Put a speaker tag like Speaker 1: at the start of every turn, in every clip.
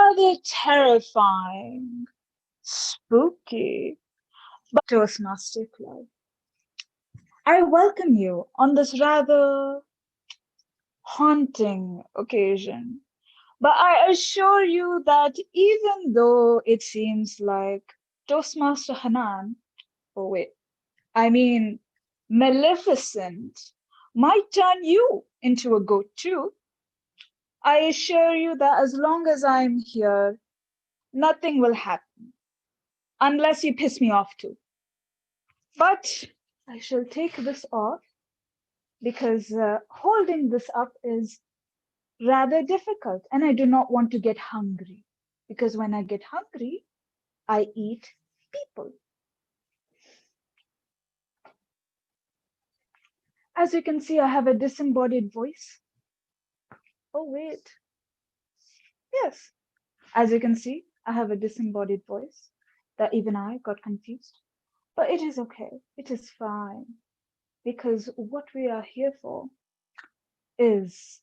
Speaker 1: rather terrifying, spooky, but Toastmaster Club. I welcome you on this rather haunting occasion. But I assure you that even though it seems like Toastmaster Hanan, oh wait, I mean Maleficent, might turn you into a goat too, I assure you that as long as I'm here, nothing will happen unless you piss me off too. But I shall take this off because holding this up is rather difficult and I do not want to get hungry because when I get hungry, I eat people. As you can see, I have a disembodied voice. Oh, wait. Yes. As you can see, I have a disembodied voice that even I got confused. But it is okay. It is fine. Because what we are here for is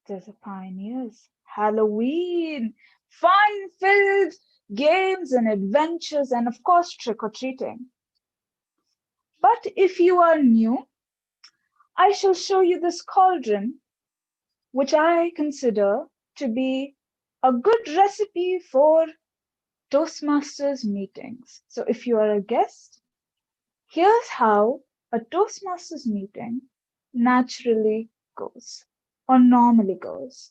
Speaker 1: Desert Pioneers, Halloween, fun-filled games and adventures, and of course, trick-or-treating. But if you are new, I shall show you this cauldron, which I consider to be a good recipe for Toastmasters meetings. So if you are a guest, here's how a Toastmasters meeting naturally goes or normally goes.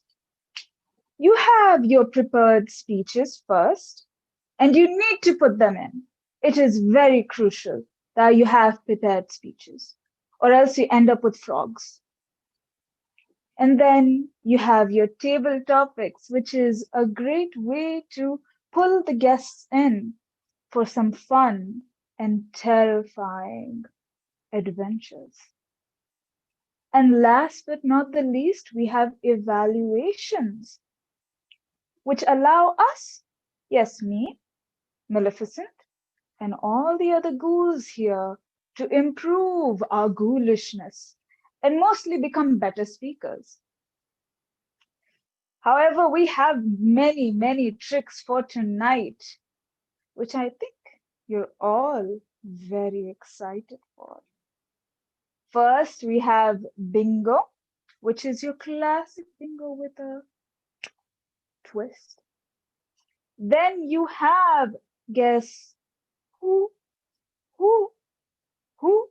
Speaker 1: You have your prepared speeches first, and you need to put them in. It is very crucial that you have prepared speeches, or else you end up with frogs. And then you have your table topics, which is a great way to pull the guests in for some fun and terrifying adventures. And last but not the least, we have evaluations, which allow us, yes, me, Maleficent, and all the other ghouls here to improve our ghoulishness and mostly become better speakers. However, we have many, many tricks for tonight, which I think you're all very excited for. First, we have bingo, which is your classic bingo with a twist. Then you have guess who, who, who.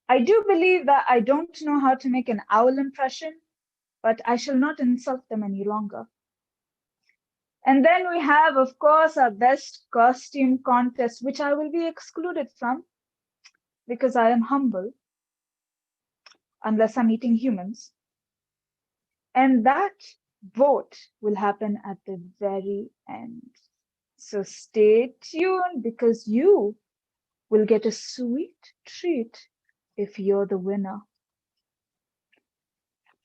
Speaker 1: I do believe that I don't know how to make an owl impression, but I shall not insult them any longer. And then we have, of course, our best costume contest, which I will be excluded from because I am humble, unless I'm eating humans. And that vote will happen at the very end. So stay tuned because you will get a sweet treat if you're the winner.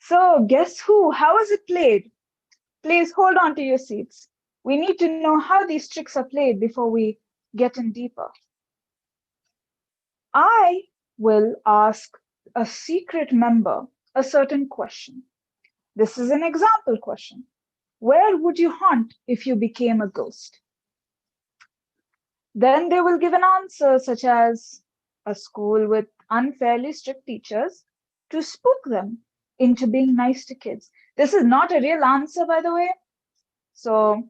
Speaker 1: So guess who? How is it played? Please hold on to your seats. We need to know how these tricks are played before we get in deeper. I will ask a secret member a certain question. This is an example question. Where would you haunt if you became a ghost? Then they will give an answer such as a school with unfairly strict teachers to spook them into being nice to kids. This is not a real answer, by the way. So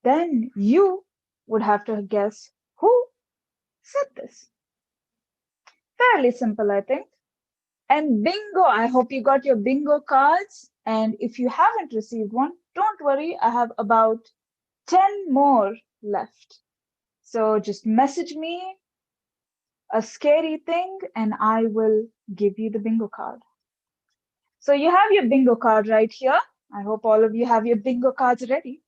Speaker 1: then you would have to guess who said this. Fairly simple, I think. And bingo, I hope you got your bingo cards. And if you haven't received one, don't worry, I have about 10 more left. So just message me a scary thing and I will give you the bingo card. So you have your bingo card right here. I hope all of you have your bingo cards ready.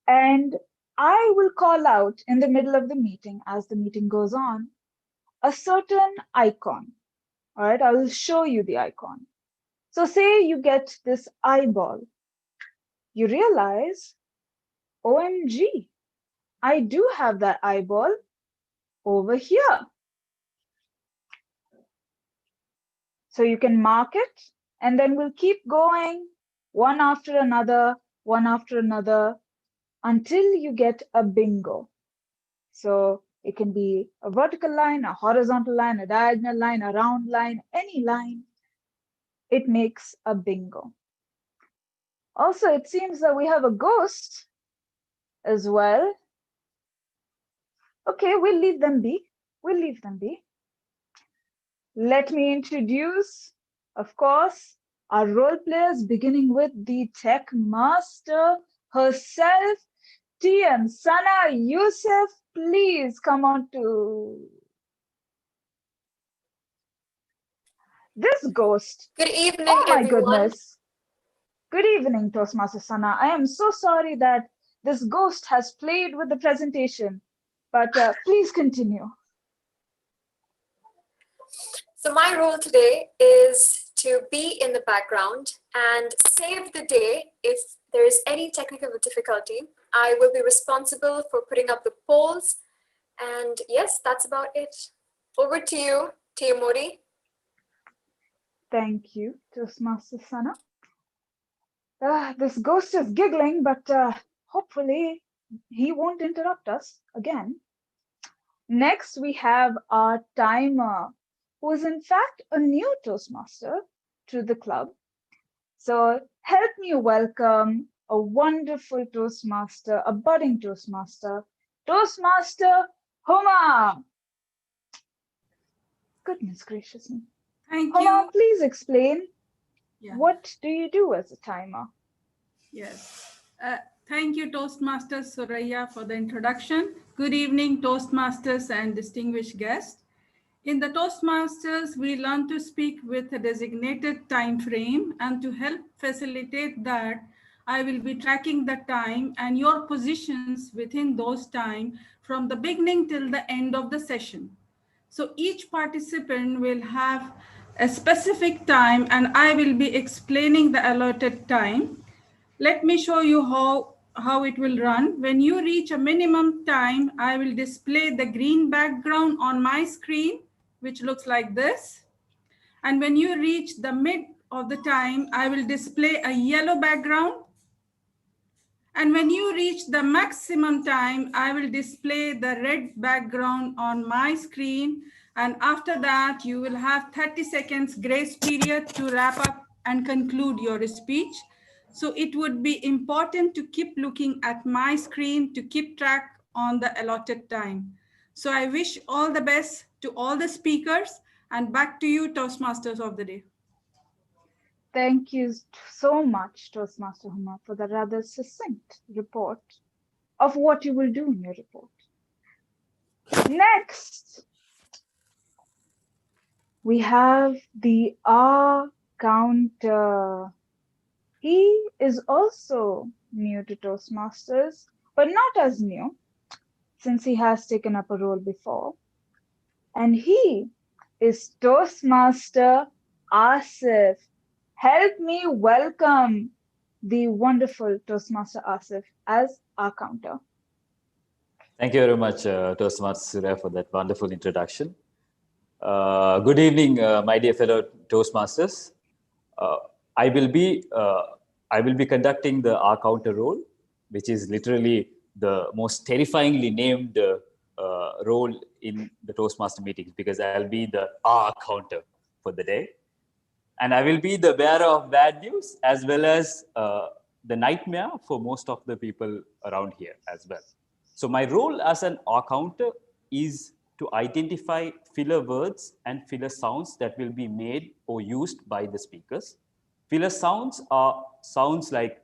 Speaker 1: And I will call out in the middle of the meeting, as the meeting goes on, a certain icon. All right, I will show you the icon. So say you get this eyeball. You realize, OMG, I do have that eyeball over here. So you can mark it and then we'll keep going one after another, one after another, until you get a bingo. So it can be a vertical line, a horizontal line, a diagonal line, a round line, any line. It makes a bingo. Also, it seems that we have a ghost as well. Okay, we'll leave them be. We'll leave them be. Let me introduce, of course, our role players, beginning with the tech master herself, TM Sana Yusuf. Please come on to this ghost.
Speaker 2: Good evening,
Speaker 1: Oh my
Speaker 2: everyone.
Speaker 1: goodness. Good evening, Toastmaster Sana. I am so sorry that this ghost has played with the presentation, but please continue.
Speaker 2: So my role today is to be in the background and save the day if there is any technical difficulty. I will be responsible for putting up the polls. And yes, that's about it. Over to you, Tia Modi.
Speaker 1: Thank you, Toastmaster Sana. This ghost is giggling, but hopefully he won't interrupt us again. Next, we have our timer, who is in fact a new Toastmaster to the club. So help me welcome a wonderful Toastmaster, a budding Toastmaster, Toastmaster Homa. Goodness gracious me.
Speaker 3: Thank
Speaker 1: Homa,
Speaker 3: you.
Speaker 1: please explain,
Speaker 3: Yeah.
Speaker 1: what do you do as a timer?
Speaker 3: Yes. Thank you, Toastmasters Suraya, for the introduction. Good evening, Toastmasters and distinguished guests. In the Toastmasters, we learn to speak with a designated time frame, and to help facilitate that, I will be tracking the time and your positions within those time from the beginning till the end of the session. So each participant will have a specific time and I will be explaining the allotted time. Let me show you how it will run. When you reach a minimum time, I will display the green background on my screen, which looks like this. And when you reach the mid of the time, I will display a yellow background. And when you reach the maximum time, I will display the red background on my screen. And after that, you will have 30 seconds grace period to wrap up and conclude your speech. So it would be important to keep looking at my screen to keep track on the allotted time. So I wish all the best to all the speakers, and back to you, Toastmasters of the day.
Speaker 1: Thank you so much, Toastmaster Homa, for the rather succinct report of what you will do in your report. Next, we have the R counter. He is also new to Toastmasters, but not as new, since he has taken up a role before. And he is Toastmaster Asif. Help me welcome the wonderful Toastmaster Asif as our counter.
Speaker 4: Thank you very much, Toastmaster Surya, for that wonderful introduction. Good evening, my dear fellow Toastmasters. Uh, I will be conducting the R counter role, which is literally the most terrifyingly named role in the Toastmaster meetings, because I'll be the R counter for the day. And I will be the bearer of bad news as well as the nightmare for most of the people around here as well. So my role as an R counter is to identify filler words and filler sounds that will be made or used by the speakers. Filler sounds are sounds like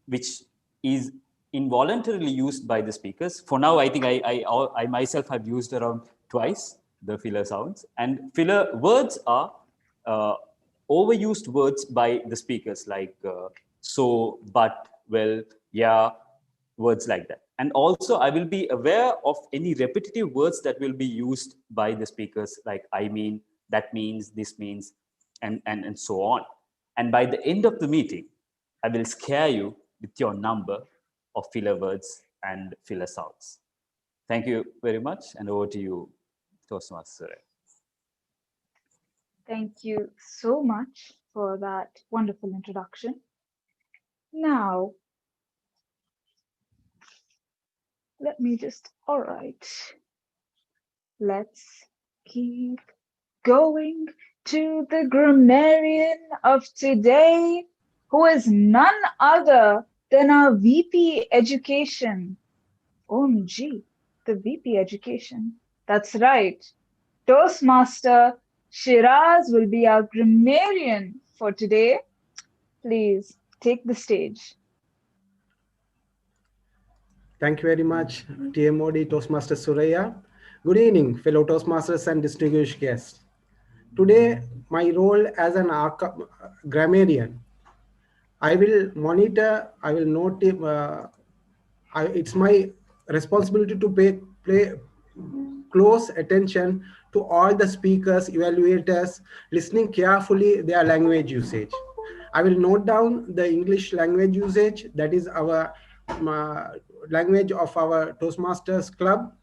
Speaker 4: which is involuntarily used by the speakers. For now, I think I myself have used around twice the filler sounds. And filler words are overused words by the speakers, like so, but, well, yeah, words like that. And also, I will be aware of any repetitive words that will be used by the speakers, like I mean, that means, this means, and so on. And by the end of the meeting, I will scare you with your number of filler words and filler sounds. Thank you very much, and over to you, Toastmaster.
Speaker 1: Thank you so much for that wonderful introduction. Now, let me just, all right, let's keep going to the grammarian of today, who is none other than our VP Education. OMG, the VP Education. That's right. Toastmaster Shiraz will be our grammarian for today. Please take the stage.
Speaker 5: Thank you very much, TMOD Toastmaster Suraya. Good evening, fellow Toastmasters and distinguished guests. Today, my role as an grammarian, I will monitor, I will note, it's my responsibility to pay close attention to all the speakers, evaluators, listening carefully their language usage. I will note down the English language usage, that is our language of our Toastmasters Club,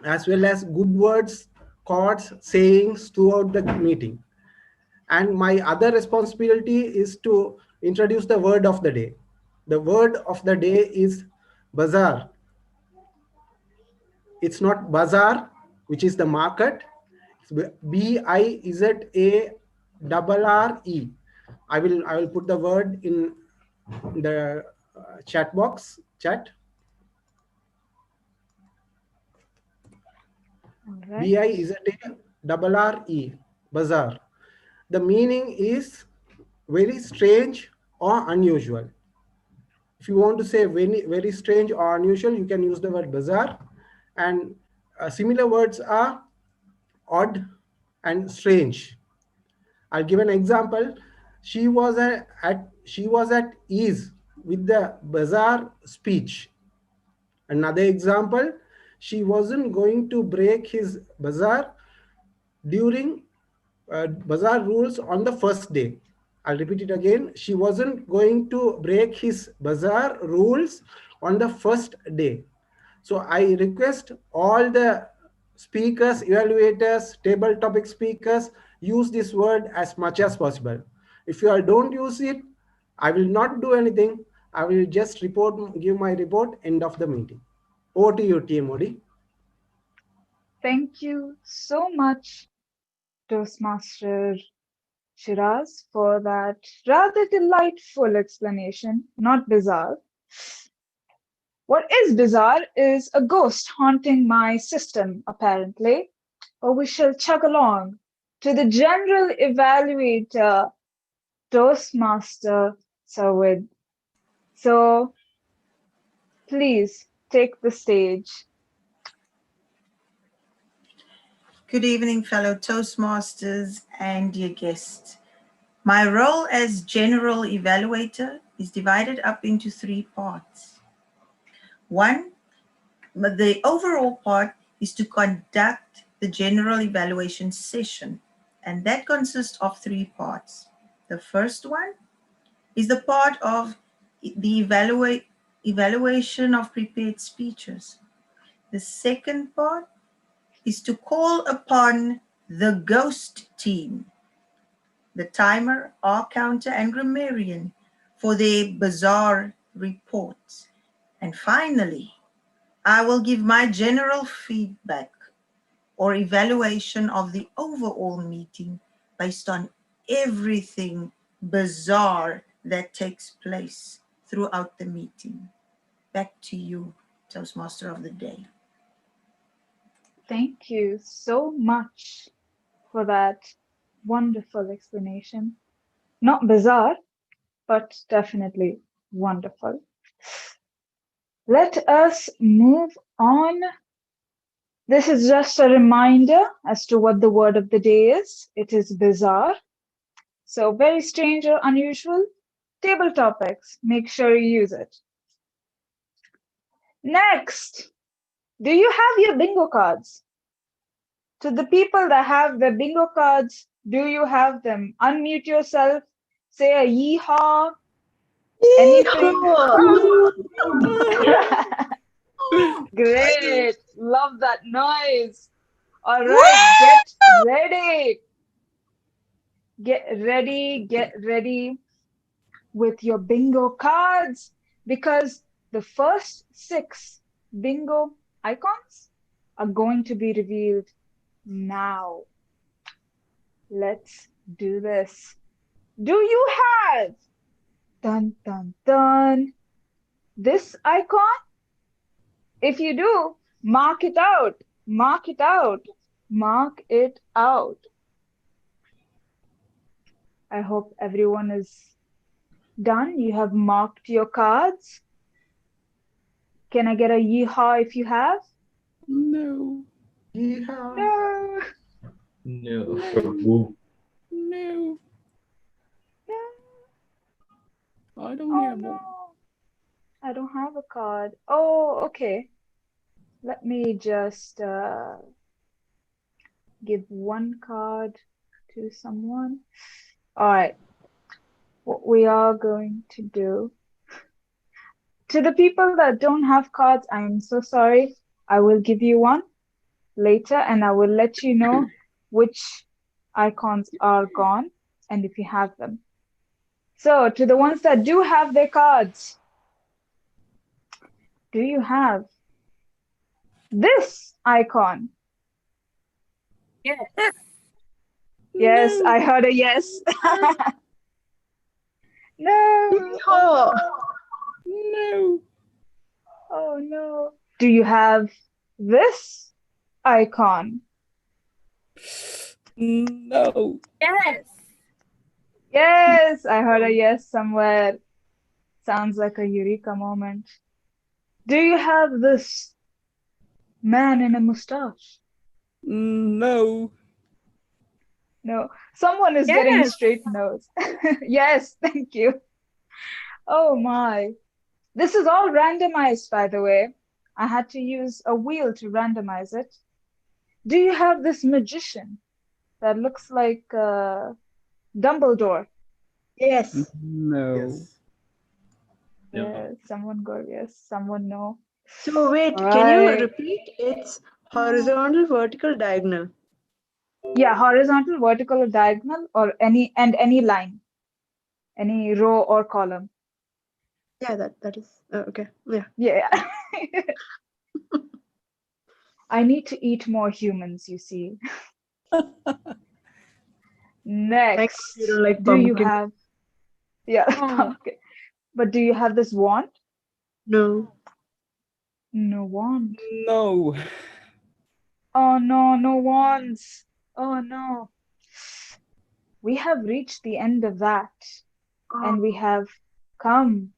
Speaker 5: as well as good words, quotes, sayings throughout the meeting. And my other responsibility is to introduce the word of the day. The word of the day is bazaar. It's not bazaar, which is the market. It's BIZARRE. I will put the word in the chat box. Chat.
Speaker 1: All right.
Speaker 5: BIZARRE. Bazaar. The meaning is very strange or unusual. If you want to say very, very strange or unusual, you can use the word bizarre. And similar words are odd and strange. I'll give an example. She was at ease with the bizarre speech. Another example, she wasn't going to break his bazaar during bazaar rules on the first day. I'll repeat it again. She wasn't going to break his bazaar rules on the first day. So I request all the speakers, evaluators, table topic speakers, use this word as much as possible. If you all don't use it, I will not do anything. I will just give my report, end of the meeting. Over to you, TMOD.
Speaker 1: Thank you so much, Toastmaster Shiraz, for that rather delightful explanation, not bizarre. What is bizarre is a ghost haunting my system, apparently. Or we shall chug along to the general evaluator, Toastmaster Sawid. So please take the stage.
Speaker 6: Good evening, fellow Toastmasters and dear guests. My role as general evaluator is divided up into 3 parts. One, the overall part is to conduct the general evaluation session, and that consists of 3 parts. The first one is the part of the evaluation of prepared speeches. The second part is to call upon the ghost team, the timer, R-counter, and grammarian for their bizarre reports. And finally, I will give my general feedback or evaluation of the overall meeting based on everything bizarre that takes place throughout the meeting. Back to you, Toastmaster of the day.
Speaker 1: Thank you so much for that wonderful explanation. Not bizarre, but definitely wonderful. Let us move on. This is just a reminder as to what the word of the day is. It is bizarre. So very strange or unusual. Table topics. Make sure you use it. Next, do you have your bingo cards? To the people that have the bingo cards, do you have them? Unmute yourself. Say a yeehaw. Anything? Great. Love that noise. All right, get ready. Get ready with your bingo cards because the first 6 bingo icons are going to be revealed now. Let's do this. Do you have, dun dun dun, this icon? If you do, mark it out, mark it out, mark it out. I hope everyone is done. You have marked your cards. Can I get a yeehaw if you have?
Speaker 3: No.
Speaker 5: Yeehaw.
Speaker 1: No.
Speaker 7: No.
Speaker 3: No. I don't
Speaker 1: Oh
Speaker 3: have
Speaker 1: no.
Speaker 3: one.
Speaker 1: I don't have a card. Oh, okay. Let me just give one card to someone. All right. What we are going to do. To the people that don't have cards, I am so sorry. I will give you one later and I will let you know which icons are gone and if you have them. So, to the ones that do have their cards, do you have this icon?
Speaker 2: Yes.
Speaker 1: Yes,
Speaker 3: No.
Speaker 1: I heard a yes. No.
Speaker 7: Oh.
Speaker 3: No.
Speaker 1: Oh no. Do you have this icon?
Speaker 3: No.
Speaker 2: Yes.
Speaker 1: Yes, I heard a yes somewhere. Sounds like a eureka moment. Do you have this man in a mustache?
Speaker 3: No.
Speaker 1: No. Someone is getting
Speaker 2: Yes.
Speaker 1: straight nose. Yes, thank you. Oh my. This is all randomized, by the way. I had to use a wheel to randomize it. Do you have this magician that looks like Dumbledore?
Speaker 7: Yes.
Speaker 3: No.
Speaker 5: Yes.
Speaker 1: Yeah, someone go yes, someone no.
Speaker 7: So wait,
Speaker 1: All
Speaker 7: can you
Speaker 1: right.
Speaker 7: repeat? It's horizontal, vertical, diagonal.
Speaker 1: Yeah, horizontal, vertical, or diagonal, or any line, any row or column.
Speaker 7: Yeah, that is okay. Yeah.
Speaker 1: Yeah. I need to eat more humans, you see. Next,
Speaker 7: You don't like
Speaker 1: do you
Speaker 7: pumpkin?
Speaker 1: have yeah,
Speaker 2: Oh.
Speaker 1: pumpkin. But do you have this wand?
Speaker 7: No.
Speaker 1: No wand.
Speaker 3: No.
Speaker 1: Oh no, no wands. Oh no. We have reached the end of that, and we have come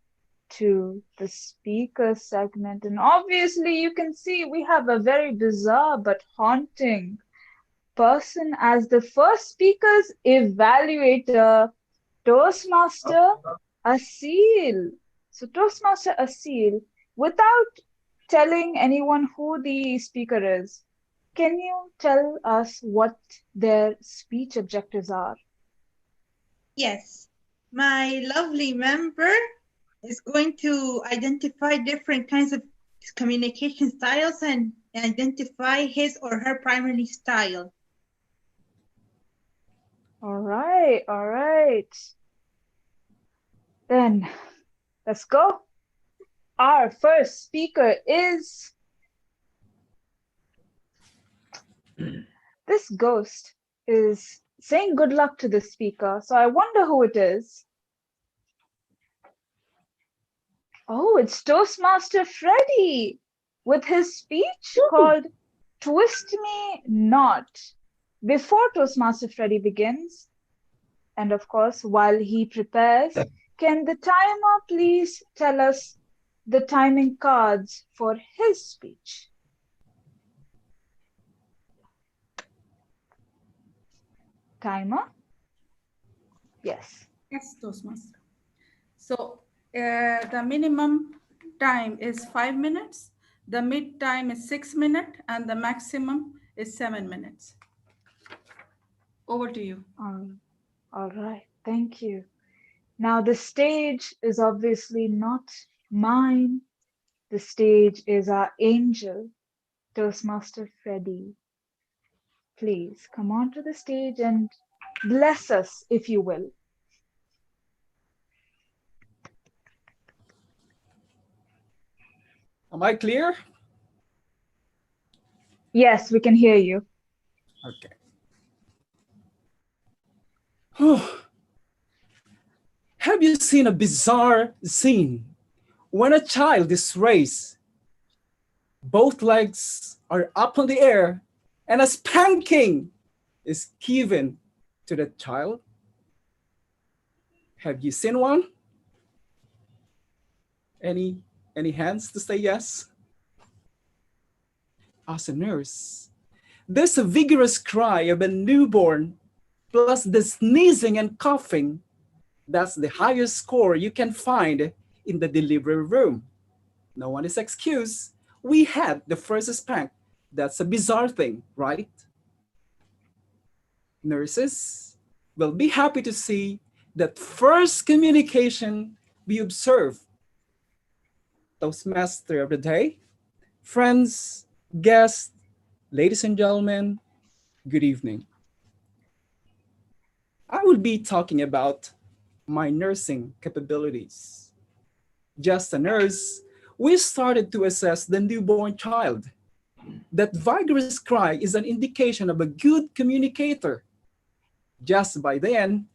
Speaker 1: to the speaker segment. And obviously, you can see we have a very bizarre but haunting person as the first speaker's evaluator, Toastmaster Asil. So, Toastmaster Asil, without telling anyone who the speaker is, can you tell us what their speech objectives are?
Speaker 6: Yes, my lovely member is going to identify different kinds of communication styles and identify his or her primary style.
Speaker 1: All right, all right. Then let's go. Our first speaker is this ghost is saying good luck to the speaker. So I wonder who it is. Oh, it's Toastmaster Freddy with his speech called Twist Me Not. Before Toastmaster Freddy begins, and of course, while he prepares, can the timer please tell us the timing cards for his speech? Timer? Yes.
Speaker 3: Yes, Toastmaster. So the minimum time is 5 minutes, the mid time is 6 minutes, and the maximum is 7 minutes. Over to you.
Speaker 1: All right. Thank you. Now, the stage is obviously not mine. The stage is our angel, Toastmaster Freddy. Please come onto the stage and Bless us, if you will.
Speaker 8: Am I clear?
Speaker 1: Yes, we can hear you.
Speaker 8: Okay. Whew. Have you seen a bizarre scene when a child is raised? Both legs are up on the air and a spanking is given to the child. Have you seen one? Any hands to say yes? As a nurse, there's a vigorous cry of a newborn plus the sneezing and coughing. That's the highest score you can find in the delivery room. No one is excused. We had the first spank. That's a bizarre thing, right? Nurses will be happy to see that first communication we observe. Toastmaster of the day, friends, guests, ladies and gentlemen, good evening. I will be talking about my nursing capabilities. Just a nurse, we started to assess the newborn child. That vigorous cry is an indication of a good communicator. Just by then,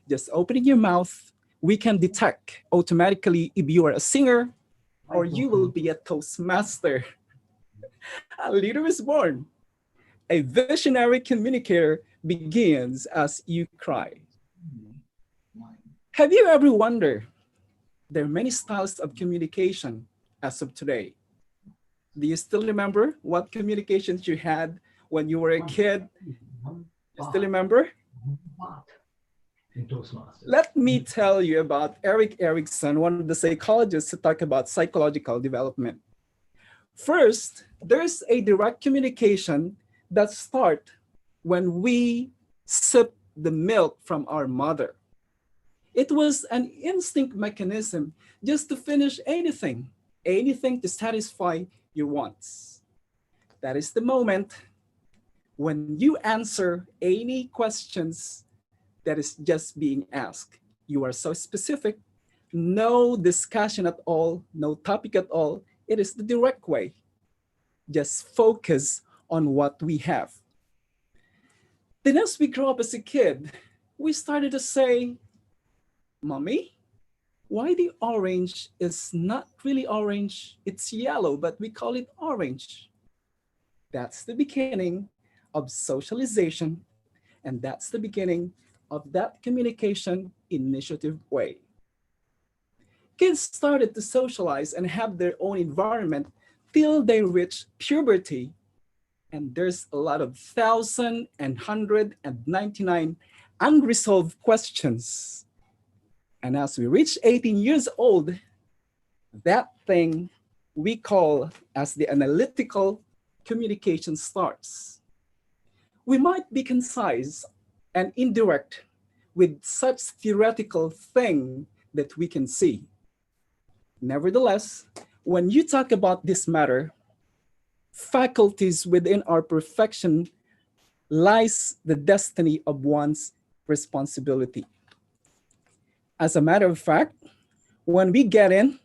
Speaker 8: just opening your mouth, we can detect automatically if you are a singer or you will be a toastmaster. A leader is born. A visionary communicator begins as you cry. Have you ever wondered? There are many styles of communication as of today. Do you still remember what communications you had when you were a kid? You still remember? Let me tell you about Erik Erikson, one of the psychologists who talk about psychological development. First, there's a direct communication that starts when we sip the milk from our mother. It was an instinct mechanism just to finish anything to satisfy your wants. That is the moment when you answer any questions that is just being asked. You are so specific, no discussion at all, no topic at all. It is the direct way. Just focus on what we have. Then as we grow up as a kid, we started to say, Mommy, why the orange is not really orange? It's yellow, but we call it orange. That's the beginning of socialization, and that's the beginning of that communication initiative way. Kids started to socialize and have their own environment till they reach puberty. And there's a lot of 1,199 unresolved questions. And as we reach 18 years old, that thing we call as the analytical communication starts. We might be concise and indirect with such theoretical thing that we can see. Nevertheless, when you talk about this matter, faculties within our perfection lies the destiny of one's responsibility. As a matter of fact, when we get in,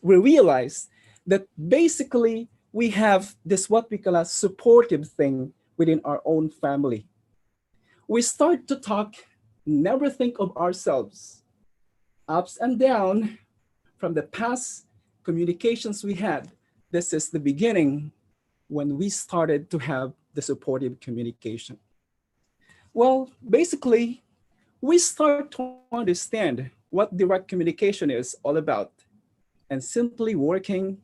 Speaker 8: we realize that basically we have this what we call a supportive thing within our own family. We start to talk, never think of ourselves. Ups and down from the past communications we had, this is the beginning when we started to have the supportive communication. Well, basically, we start to understand what direct communication is all about and simply working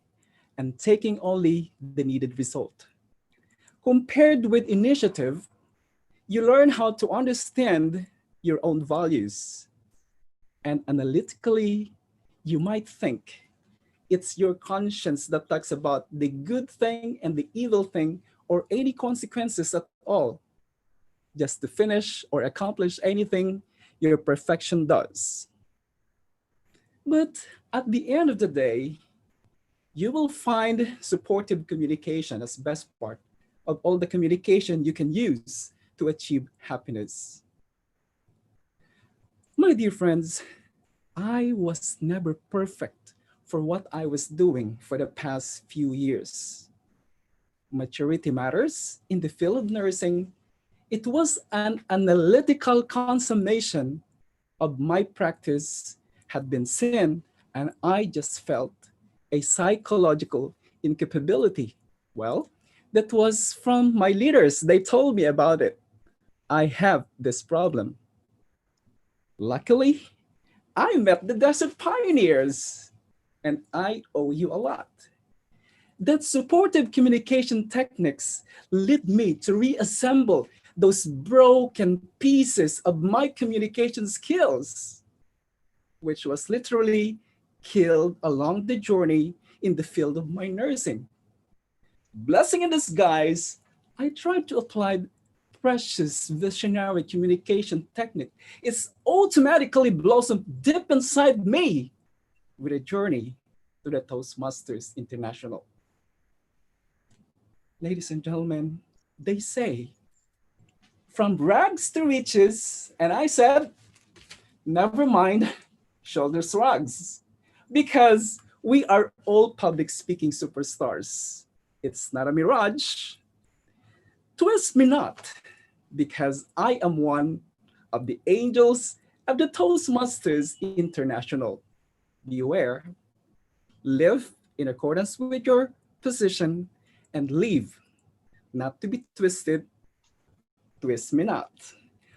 Speaker 8: and taking only the needed result. Compared with initiative, you learn how to understand your own values. And analytically, you might think it's your conscience that talks about the good thing and the evil thing or any consequences at all, just to finish or accomplish anything your perfection does. But at the end of the day, you will find supportive communication as best part of all the communication you can use to achieve happiness. My dear friends, I was never perfect for what I was doing for the past few years. Maturity matters in the field of nursing. It was an analytical consummation of my practice had been sin, and I just felt a psychological incapability. Well, that was from my leaders. They told me about it. I have this problem. Luckily, I met the desert pioneers, and I owe you a lot. That supportive communication techniques led me to reassemble those broken pieces of my communication skills, which was literally killed along the journey in the field of my nursing. Blessing in disguise, I tried to apply precious visionary communication technique. It's automatically blossomed deep inside me with a journey to the Toastmasters International. Ladies and gentlemen, they say from rags to riches, and I said, never mind, shoulder shrugs, because we are all public speaking superstars. It's not a mirage. Twist me not, because I am one of the angels of the Toastmasters International. Beware, live in accordance with your position, and leave not to be twisted. Twist me not.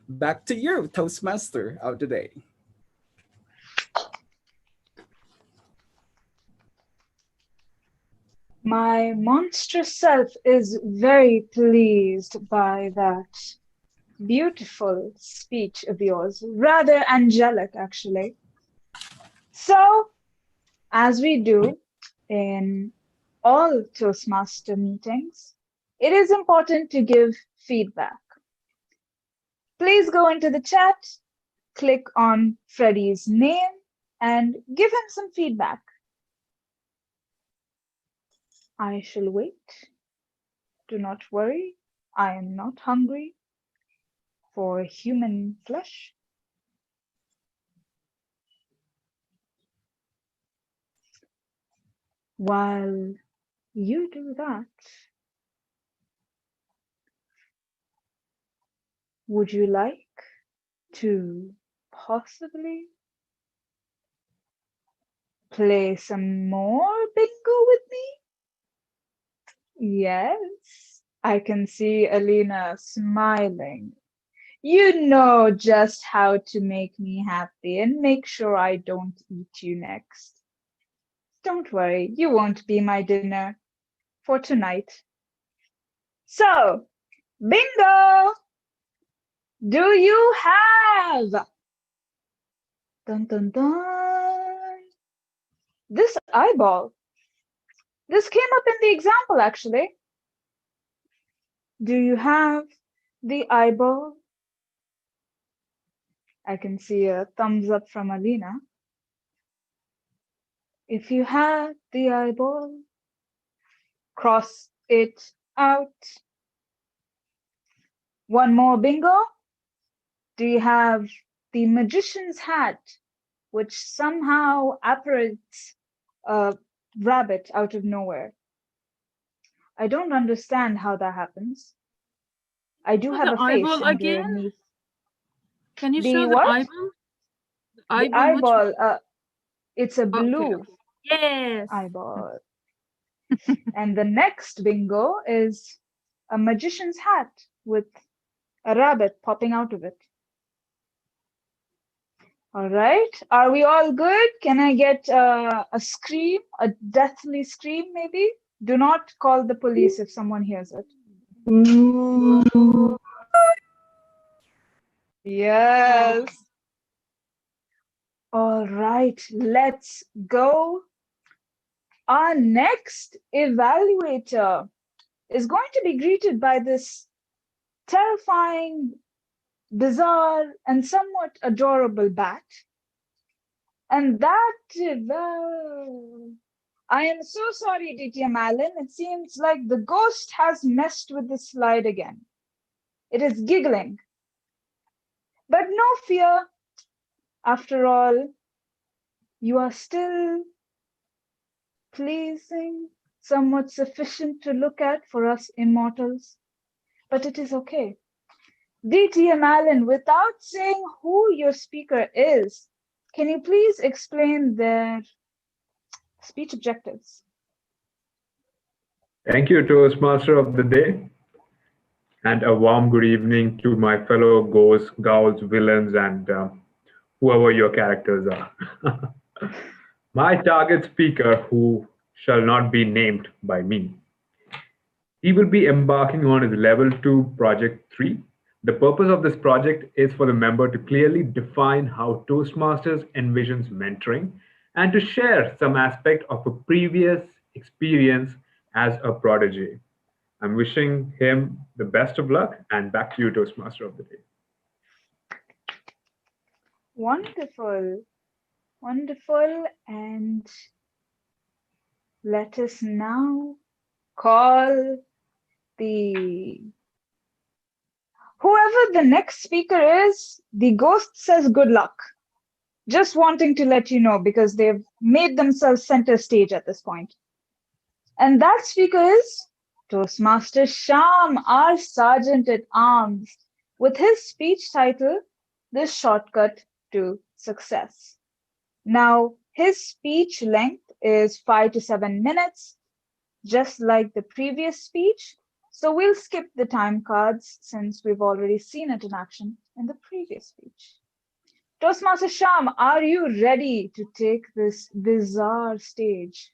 Speaker 8: Back to you, Toastmaster of the day.
Speaker 1: My monstrous self is very pleased by that beautiful speech of yours, rather angelic, actually. So, as we do in all Toastmaster meetings, it is important to give feedback. Please go into the chat, click on Freddie's name, and give him some feedback. I shall wait. Do not worry, I am not hungry for human flesh. While you do that, would you like to possibly play some more bingo with me? Yes, I can see Alina smiling. You know just how to make me happy and make sure I don't eat you next. Don't worry, you won't be my dinner for tonight. So, bingo! Do you have? Dun dun dun. This eyeball. This came up in the example, actually. Do you have the eyeball? I can see a thumbs up from Alina. If you have the eyeball, cross it out. One more bingo. Do you have the magician's hat, which somehow apparates a rabbit out of nowhere? I don't understand how that happens. I do have a face
Speaker 9: eyeball again?
Speaker 1: underneath.
Speaker 9: Can you
Speaker 1: The
Speaker 9: show the
Speaker 1: what?
Speaker 9: eyeball?
Speaker 1: The eyeball. It's a blue
Speaker 9: Okay. Yes.
Speaker 1: eyeball. And the next bingo is a magician's hat with a rabbit popping out of it. All right. Are we all good? Can I get a scream, a deathly scream, maybe? Do not call the police if someone hears it. Yes. All right, let's go. Our next evaluator is going to be greeted by this terrifying, bizarre, and somewhat adorable bat. And that, I am so sorry, DTM Allen. It seems like the ghost has messed with the slide again. It is giggling. But no fear, After all, you are still pleasing, somewhat sufficient to look at for us immortals. But it is okay. DTM Allen, without saying who your speaker is, can you please explain their speech objectives?
Speaker 10: Thank you, Toastmaster of the Day, and a warm good evening to my fellow ghosts, ghouls, villains, and whoever your characters are. My target speaker, who shall not be named by me, he will be embarking on his Level 2 Project 3. The purpose of this project is for the member to clearly define how Toastmasters envisions mentoring and to share some aspect of a previous experience as a prodigy. I'm wishing him the best of luck, and back to you, Toastmaster of the Day.
Speaker 1: Wonderful, wonderful, and let us now call the whoever the next speaker is. The ghost says good luck. Just wanting to let you know because they've made themselves center stage at this point. And that speaker is Toastmaster Sham, our Sergeant at Arms, with his speech title, The Shortcut to Success. Now, his speech length is 5 to 7 minutes, just like the previous speech. So we'll skip the time cards since we've already seen it in action in the previous speech. Toastmaster Sham, are you ready to take this bizarre stage?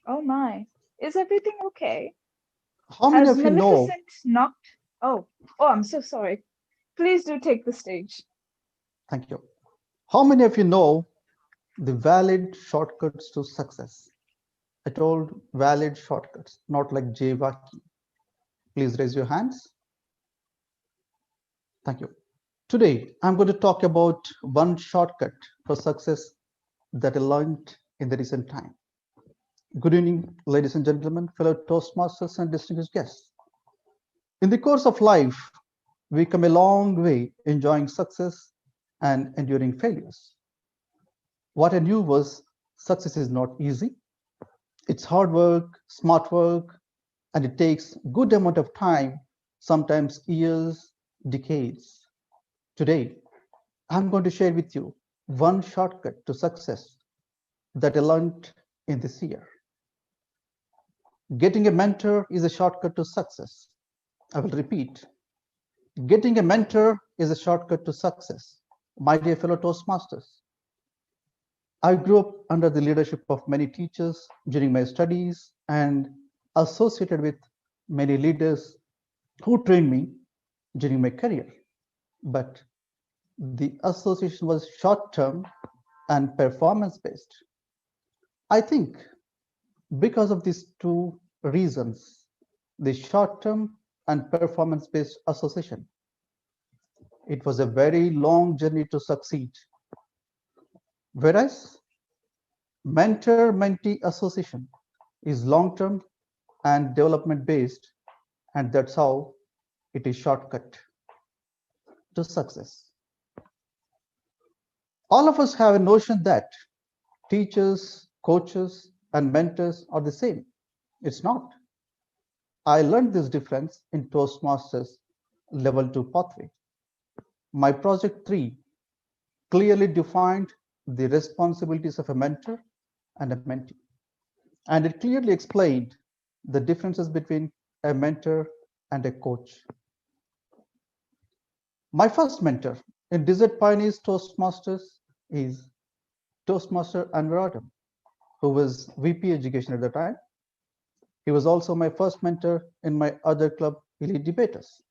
Speaker 1: Oh my, is everything okay?
Speaker 11: How many
Speaker 1: Has
Speaker 11: of you know?
Speaker 1: Maleficent knocked? Oh, I'm so sorry. Please do take the stage.
Speaker 11: Thank you. How many of you know the valid shortcuts to success? I told valid shortcuts, not like Jayvaki. Please raise your hands. Thank you. Today, I'm going to talk about one shortcut for success that I learned in the recent time. Good evening, ladies and gentlemen, fellow Toastmasters and distinguished guests. In the course of life, we come a long way enjoying success and enduring failures. What I knew was success is not easy. It's hard work, smart work, and it takes good amount of time, sometimes years, decades. Today, I'm going to share with you one shortcut to success that I learned in this year. Getting a mentor is a shortcut to success. I will repeat. Getting a mentor is a shortcut to success. My dear fellow Toastmasters, I grew up under the leadership of many teachers during my studies and associated with many leaders who trained me during my career. But the association was short-term and performance-based. I think because of these two reasons, the short-term and performance-based association, it was a very long journey to succeed. Whereas mentor-mentee association is long-term and development-based, and that's how it is shortcut to success. All of us have a notion that teachers, coaches, and mentors are the same. It's not. I learned this difference in Toastmasters Level 2 pathway. My Project 3 clearly defined the responsibilities of a mentor and a mentee. And it clearly explained the differences between a mentor and a coach. My first mentor in Desert Pioneers Toastmasters is Toastmaster Anwar Adam, who was VP Education at the time. He was also my first mentor in my other club, Elite Debaters.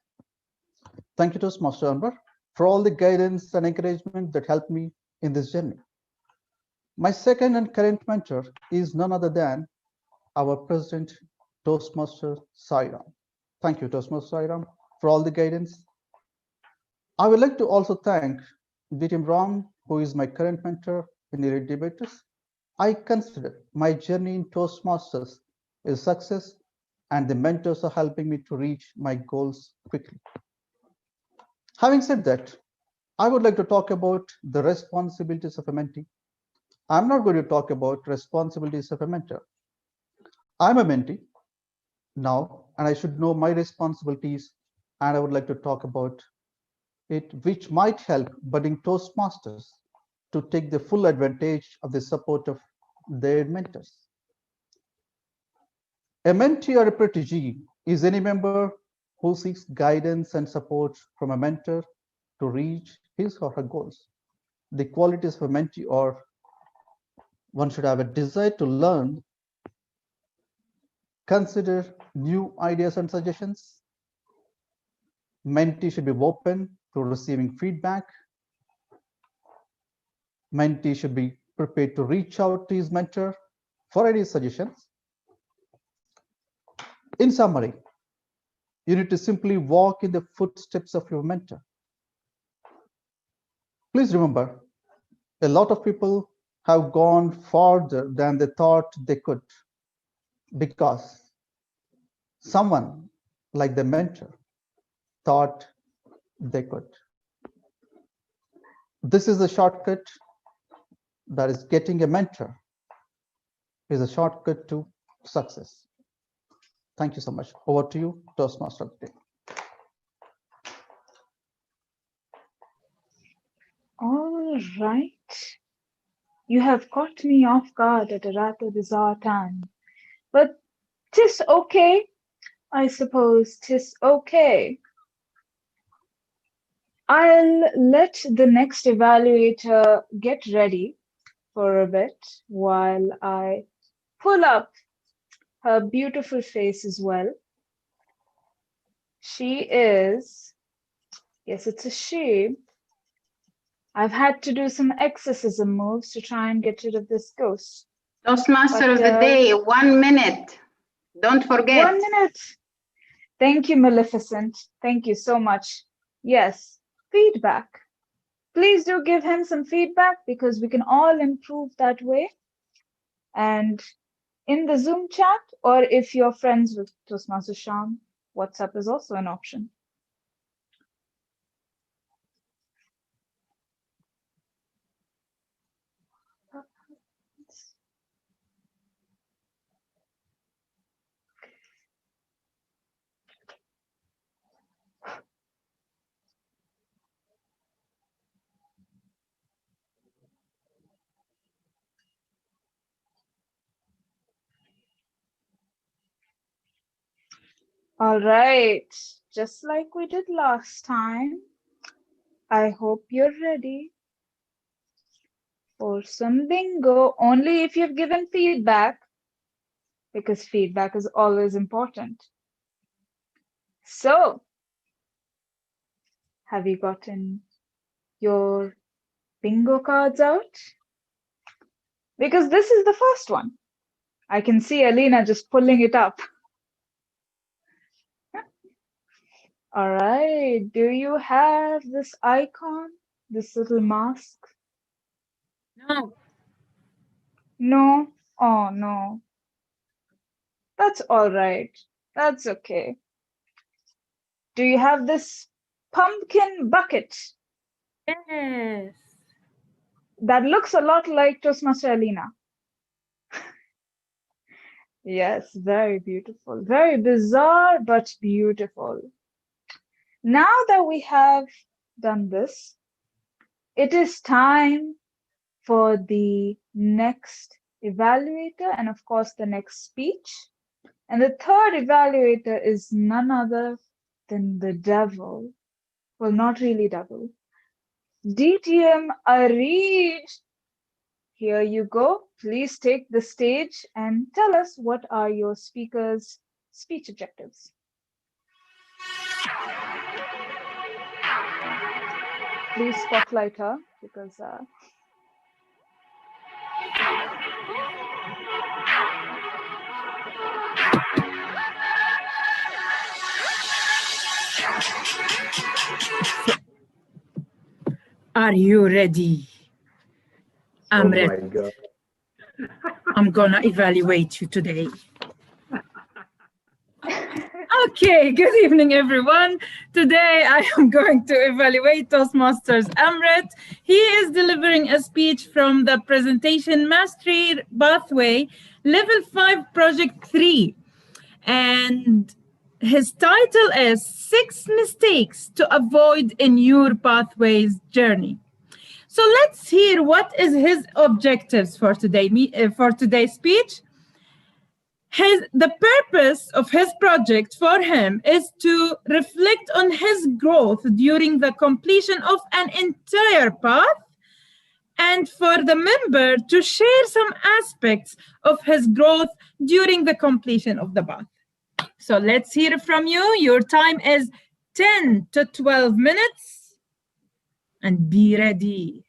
Speaker 11: Thank you, Toastmaster Anwar, for all the guidance and encouragement that helped me in this journey. My second and current mentor is none other than our President, Toastmaster Sairam. Thank you, Toastmaster Sairam, for all the guidance. I would like to also thank DTM Ram, who is my current mentor in Elite Debaters. I consider my journey in Toastmasters is success, and the mentors are helping me to reach my goals quickly. Having said that, I would like to talk about the responsibilities of a mentee. I'm not going to talk about responsibilities of a mentor. I'm a mentee now, and I should know my responsibilities, and I would like to talk about it, which might help budding Toastmasters to take the full advantage of the support of their mentors. A mentee or a protégé is any member who seeks guidance and support from a mentor to reach his or her goals. The qualities of a mentee are: one should have a desire to learn, consider new ideas and suggestions. Mentee should be open to receiving feedback. Mentee should be prepared to reach out to his mentor for any suggestions. In summary, you need to simply walk in the footsteps of your mentor. Please remember, a lot of people have gone farther than they thought they could because someone like the mentor thought they could. This is a shortcut, that is getting a mentor is a shortcut to success. Thank you so much. Over to you, Toastmaster of the day.
Speaker 1: All right. You have caught me off guard at a rather bizarre time. But 'tis okay. I suppose 'tis okay. I'll let the next evaluator get ready for a bit while I pull up her beautiful face as well. She is, yes, it's a she. I've had to do some exorcism moves to try and get rid of this ghost.
Speaker 12: Toastmaster of the day, 1 minute. Don't forget.
Speaker 1: 1 minute. Thank you, Maleficent. Thank you so much. Yes, feedback. Please do give him some feedback because we can all improve that way. And in the Zoom chat, or if you're friends with Toastmaster Sham, WhatsApp is also an option. All right, just like we did last time, I hope you're ready for some bingo, only if you've given feedback, because feedback is always important. So, have you gotten your bingo cards out? Because this is the first one. I can see Alina just pulling it up. All right, do you have this icon, this little mask?
Speaker 9: No.
Speaker 1: No? Oh, no. That's all right. That's okay. Do you have this pumpkin bucket?
Speaker 9: Yes.
Speaker 1: That looks a lot like Toastmaster Alina. Yes, very beautiful. Very bizarre, but beautiful. Now that we have done this, it is time for the next evaluator and, of course, the next speech. And the third evaluator is none other than the devil. Well, not really devil. DTM Arid. Here you go. Please take the stage and tell us what are your speaker's speech objectives. Please spotlight her because
Speaker 13: Are you ready? I'm
Speaker 10: Oh
Speaker 13: ready.
Speaker 10: my God.
Speaker 13: I'm gonna evaluate you today. Okay, good evening, everyone. Today I am going to evaluate Toastmasters Amrit. He is delivering a speech from the Presentation Mastery Pathway Level 5 Project 3. And his title is 6 Mistakes to Avoid in Your Pathways Journey. So let's hear what is his objectives for today's speech. The purpose of his project for him is to reflect on his growth during the completion of an entire path, and for the member to share some aspects of his growth during the completion of the path. So let's hear from you. Your time is 10 to 12 minutes, and be ready.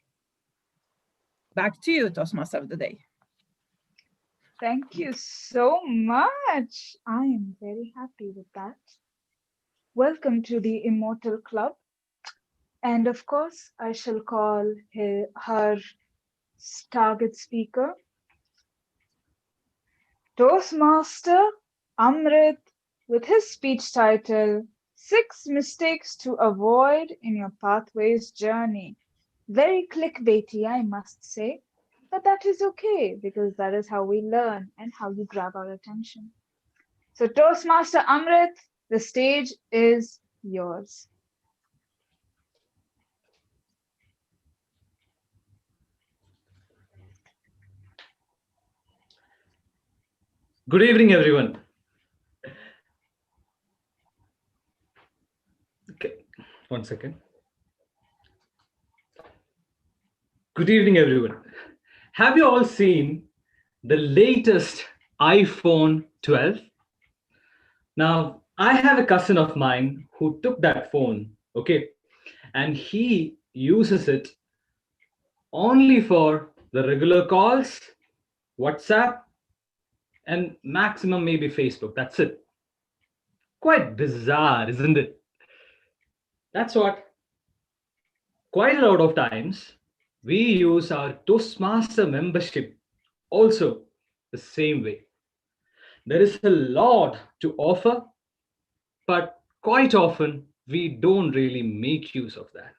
Speaker 13: Back to you, Toastmaster of the Day.
Speaker 1: Thank you so much. I am very happy with that. Welcome to the Immortal Club. And of course, I shall call her target speaker, Toastmaster Amrit, with his speech title, 6 Mistakes to Avoid in Your Pathways Journey. Very clickbaity, I must say. But that is okay, because that is how we learn and how you grab our attention. So Toastmaster Amrit, the stage is yours.
Speaker 14: Good evening, everyone. Okay, 1 second. Good evening, everyone. Have you all seen the latest iPhone 12? Now, I have a cousin of mine who took that phone, okay, and he uses it only for the regular calls, WhatsApp, and maximum maybe Facebook. That's it. Quite bizarre, isn't it? That's what. Quite a lot of times, we use our Toastmaster membership also the same way. There is a lot to offer, but quite often we don't really make use of that.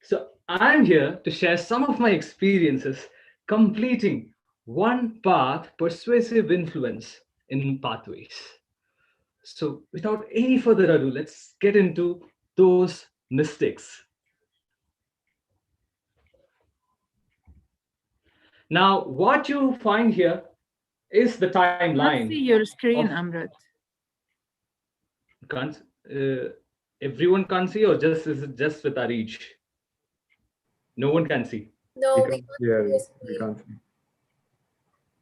Speaker 14: So I'm here to share some of my experiences completing one path persuasive influence in pathways. So without any further ado, let's get into those mistakes. Now, what you find here is the timeline.
Speaker 13: Let's see your screen, Amrit.
Speaker 14: Can't everyone can't see, or just is it just with our reach? No one can see.
Speaker 2: No,
Speaker 10: we can't see.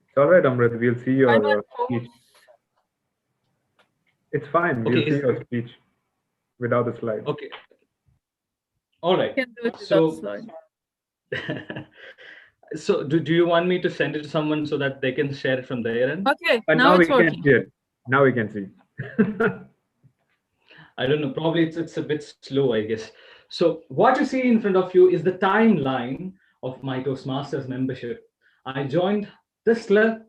Speaker 10: It's all right, Amrit. We'll see your speech. It's fine. We'll see your speech without the slide.
Speaker 14: Okay. All right.
Speaker 13: You can do it without slide.
Speaker 14: So do you want me to send it to someone so that they can share it from their end?
Speaker 13: Okay,
Speaker 10: but
Speaker 13: now
Speaker 10: we
Speaker 13: it's working.
Speaker 10: can see it. Now we can see.
Speaker 14: I don't know. Probably it's a bit slow, I guess. So what you see in front of you is the timeline of my Toastmasters membership. I joined this club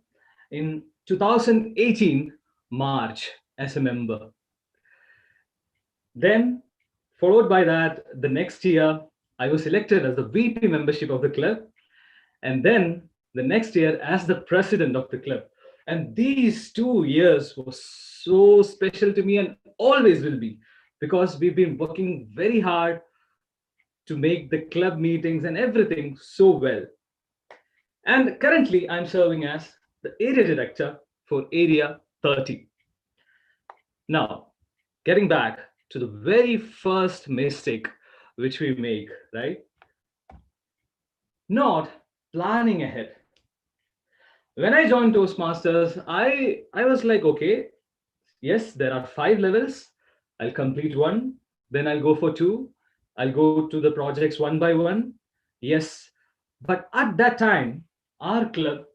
Speaker 14: in 2018 March as a member. Then, followed by that, the next year, I was elected as the VP membership of the club. And then the next year as the president of the club. And these 2 years were so special to me and always will be, because we've been working very hard to make the club meetings and everything so well. And currently I'm serving as the area director for Area 30. Now, getting back to the very first mistake which we make, right? Not planning ahead. When I joined Toastmasters, I was like, okay, yes, there are 5 levels. I'll complete 1, then I'll go for 2. I'll go to the projects one by one. Yes, but at that time, our club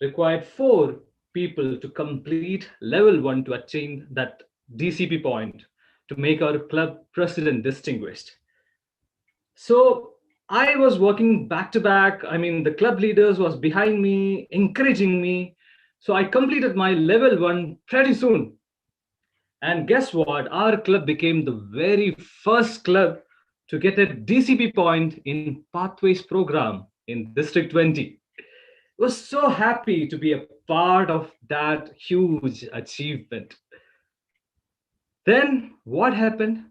Speaker 14: required 4 people to complete level 1 to attain that DCP point to make our club president distinguished. So I was working back to back. I mean, the club leaders was behind me, encouraging me. So I completed my level 1 pretty soon. And guess what? Our club became the very first club to get a DCP point in Pathways program in District 20. I was so happy to be a part of that huge achievement. Then what happened?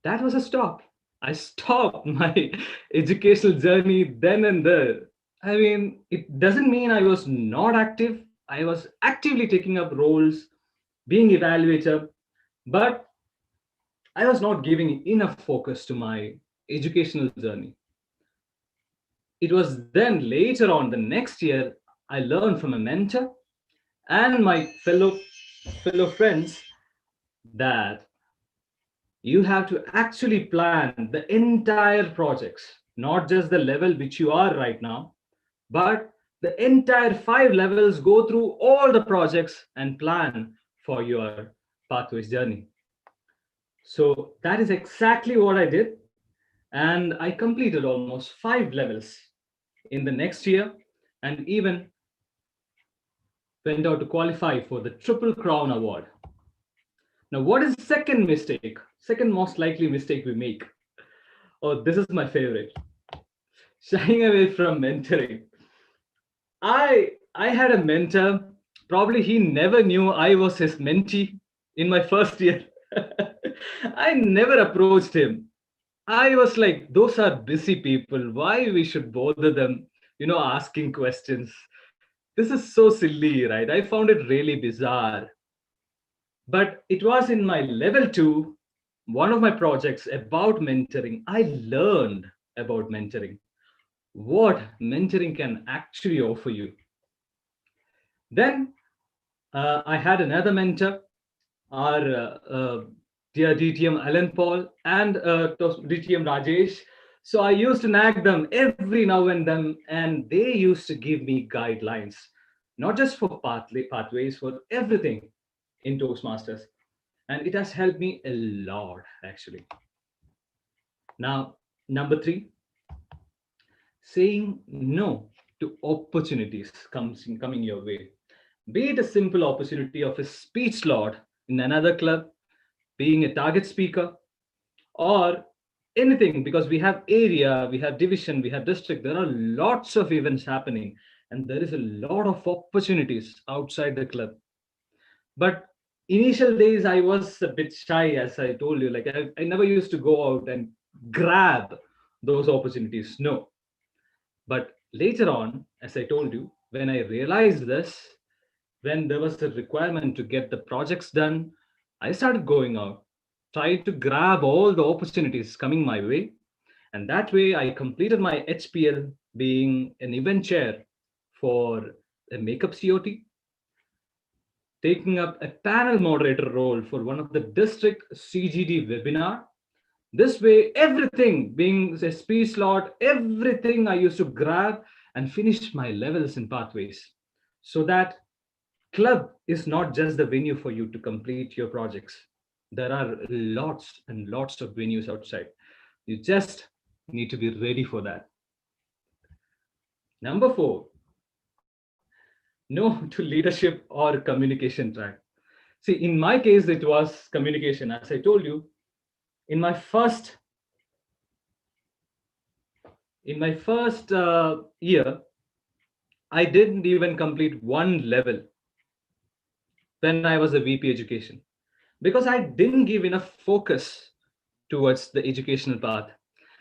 Speaker 14: That was a stop. I stopped my educational journey then and there. I mean, it doesn't mean I was not active. I was actively taking up roles, being evaluator, but I was not giving enough focus to my educational journey. It was then later on the next year I learned from a mentor and my fellow friends that you have to actually plan the entire projects, not just the level which you are right now, but the entire 5 levels. Go through all the projects and plan for your pathways journey. So that is exactly what I did. And I completed almost 5 levels in the next year and even went out to qualify for the Triple Crown Award. Now, what is the second mistake? Second most likely mistake we make? Oh, this is my favorite. Shying away from mentoring. I had a mentor. Probably he never knew I was his mentee in my first year. I never approached him. I was like, those are busy people. Why we should bother them, asking questions? This is so silly, right? I found it really bizarre. But it was in my level 2, one of my projects about mentoring. I learned about mentoring, what mentoring can actually offer you. Then I had another mentor, our dear DTM Alan Paul and DTM Rajesh. So I used to nag them every now and then, and they used to give me guidelines, not just for pathways, for everything in Toastmasters. And it has helped me a lot, actually. Now, number 3, saying no to opportunities coming your way. Be it a simple opportunity of a speech slot in another club, being a target speaker, or anything, because we have area, we have division, we have district. There are lots of events happening, and there is a lot of opportunities outside the club. But initial days, I was a bit shy, as I told you. Like I never used to go out and grab those opportunities. No. But later on, as I told you, when I realized this, when there was a requirement to get the projects done, I started going out, tried to grab all the opportunities coming my way. And that way I completed my HPL, being an event chair for a makeup COT, taking up a panel moderator role for one of the district CGD webinar. This way, everything being a speech slot, everything I used to grab and finish my levels in pathways, so that club is not just the venue for you to complete your projects. There are lots and lots of venues outside. You just need to be ready for that. Number 4, no to leadership or communication track. See, in my case, it was communication. As I told you, in my first year, I didn't even complete 1 level when I was a VP education, because I didn't give enough focus towards the educational path.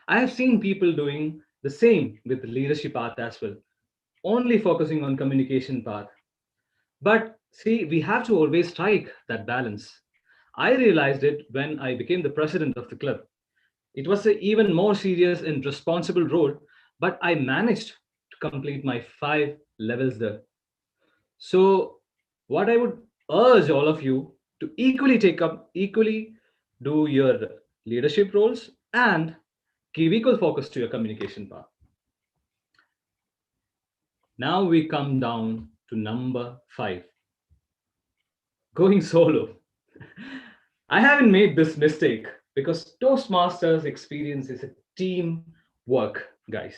Speaker 14: I have seen people doing the same with the leadership path as well, only focusing on communication path. But see, we have to always strike that balance. I realized it when I became the president of the club. It was an even more serious and responsible role, but I managed to complete my 5 levels there. So what I would urge all of you to equally do your leadership roles and give equal focus to your communication path. Now we come down to number 5, going solo. I haven't made this mistake because Toastmasters experience is a team work, guys.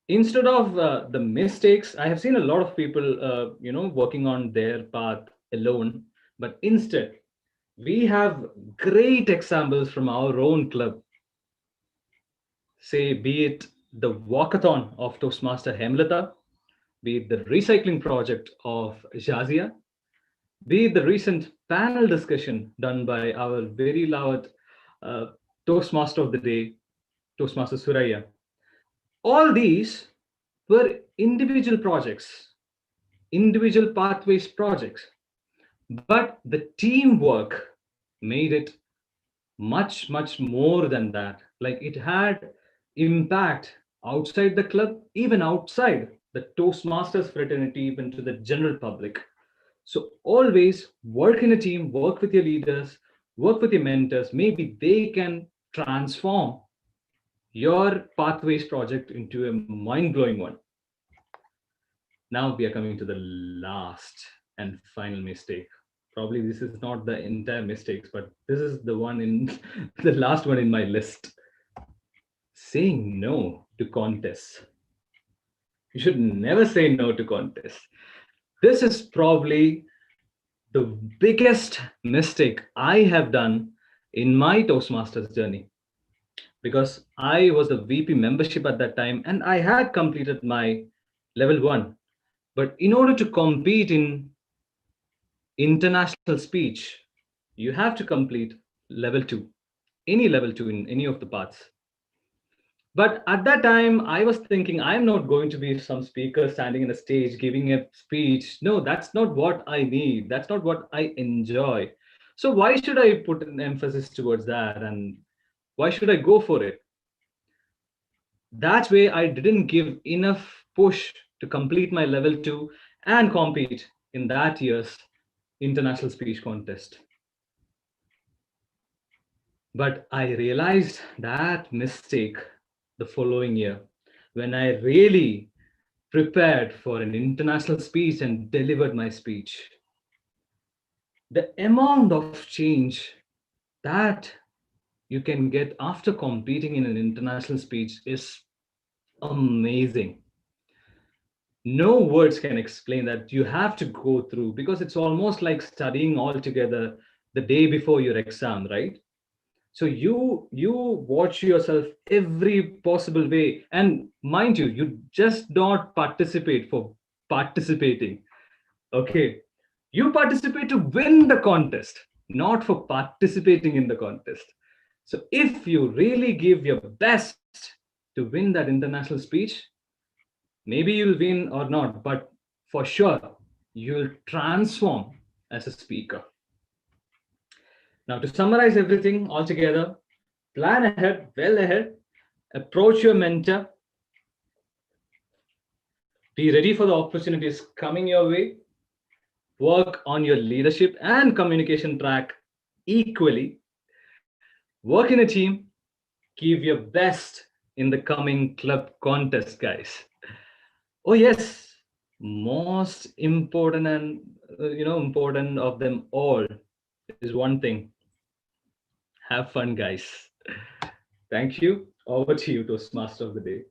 Speaker 14: Instead of the mistakes, I have seen a lot of people, working on their path alone. but instead, we have great examples from our own club. Say, be it the walkathon of Toastmaster Hemlata, be it the recycling project of Jazia, be it the recent panel discussion done by our very loud Toastmaster of the Day, Toastmaster Suraya. All these were individual projects, individual pathways projects, but the teamwork made it much, much more than that. Like it had impact outside the club, even outside the Toastmasters fraternity, even to the general public. So always work in a team, work with your leaders, work with your mentors. Maybe they can transform your pathways project into a mind-blowing one. Now we are coming to the last and final mistake. Probably this is not the entire mistakes, but this is the one in the last one in my list. Saying no to contests. You should never say no to contests. This is probably the biggest mistake I have done in my Toastmasters journey, because I was the VP membership at that time and I had completed my level 1. But in order to compete in international speech, you have to complete level 2, any level 2 in any of the paths. But at that time, I was thinking, I'm not going to be some speaker standing in a stage giving a speech. No, that's not what I need. That's not what I enjoy. So why should I put an emphasis towards that? And why should I go for it? That way, I didn't give enough push to complete my level 2 and compete in that year's international speech contest. But I realized that mistake the following year when I really prepared for an international speech and delivered my speech. The amount of change that you can get after competing in an international speech is amazing. No words can explain that. You have to go through, because it's almost like studying all together the day before your exam, right? So you watch yourself every possible way, and mind you, you just don't participate for participating. Okay, you participate to win the contest, not for participating in the contest. So if you really give your best to win that international speech, maybe you'll win or not, but for sure you'll transform as a speaker. Now, to summarize everything all together, plan ahead, well ahead, approach your mentor, be ready for the opportunities coming your way, work on your leadership and communication track equally, work in a team, give your best in the coming club contest, guys. Oh yes, most important and important of them all is one thing: have fun, guys. Thank you. Over to you, Toastmaster of the Day.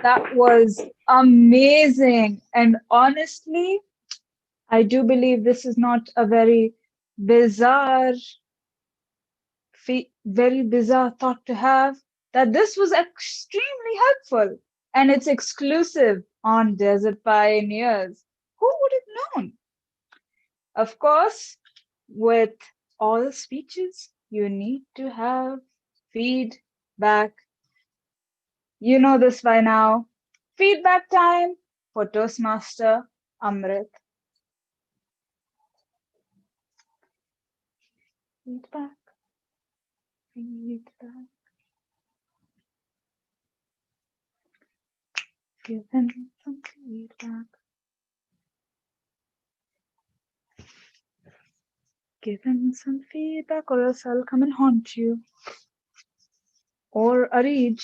Speaker 1: That was amazing. And honestly, I do believe this is not a very bizarre thought to have, that this was extremely helpful and it's exclusive on Desert Pioneers. Who would have known? Of course, with all speeches, you need to have feedback. You know this by now. Feedback time for Toastmaster Amrit. Feedback. Feedback. Give him some feedback. Give him some feedback, or else I'll come and haunt you. Or Arij.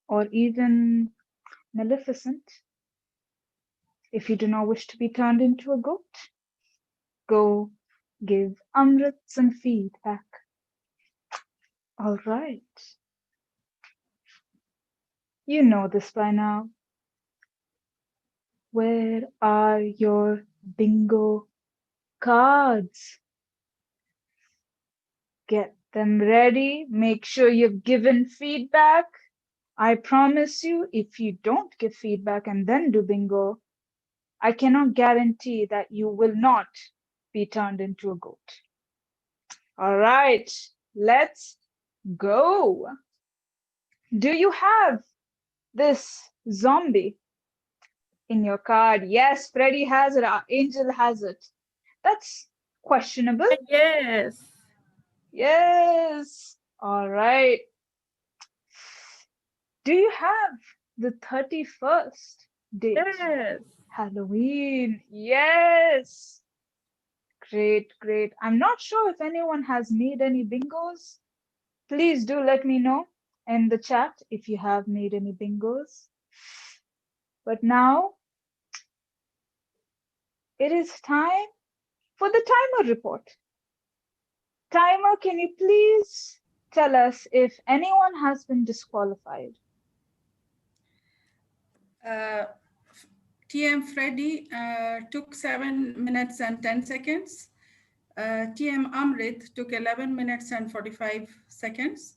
Speaker 1: Or even Maleficent. If you do not wish to be turned into a goat, go give Amrit some feedback. All right. You know this by now. Where are your bingo cards? Get them ready. Make sure you've given feedback. I promise you, if you don't give feedback and then do bingo, I cannot guarantee that you will not be turned into a goat. All right, let's go. Do you have this zombie in your card? Yes, Freddy has it. Angel has it. That's questionable.
Speaker 13: Yes.
Speaker 1: Yes. All right. Do you have the 31st date?
Speaker 13: Yes.
Speaker 1: Halloween. Yes. Great, great. I'm not sure if anyone has made any bingos. Please do let me know in the chat if you have made any bingos. But now it is time for the timer report. Timer, can you please tell us if anyone has been disqualified?
Speaker 3: TM Freddy took 7 minutes and 10 seconds. TM Amrit took 11 minutes and 45 seconds.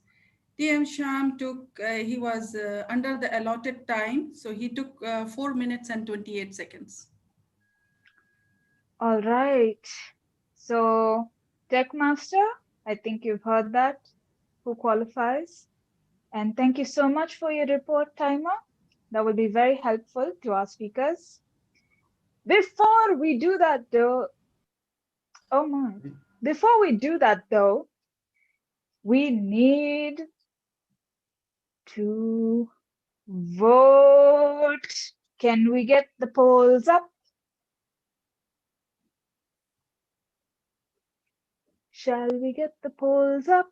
Speaker 3: TM Sham took, he was under the allotted time, so he took 4 minutes and 28 seconds.
Speaker 1: All right. So, Tech Master, I think you've heard that, who qualifies. And thank you so much for your report, Timer. That will be very helpful to our speakers. Before we do that, though, before we do that, though, we need to vote. Can we get the polls up? Shall we get the polls up?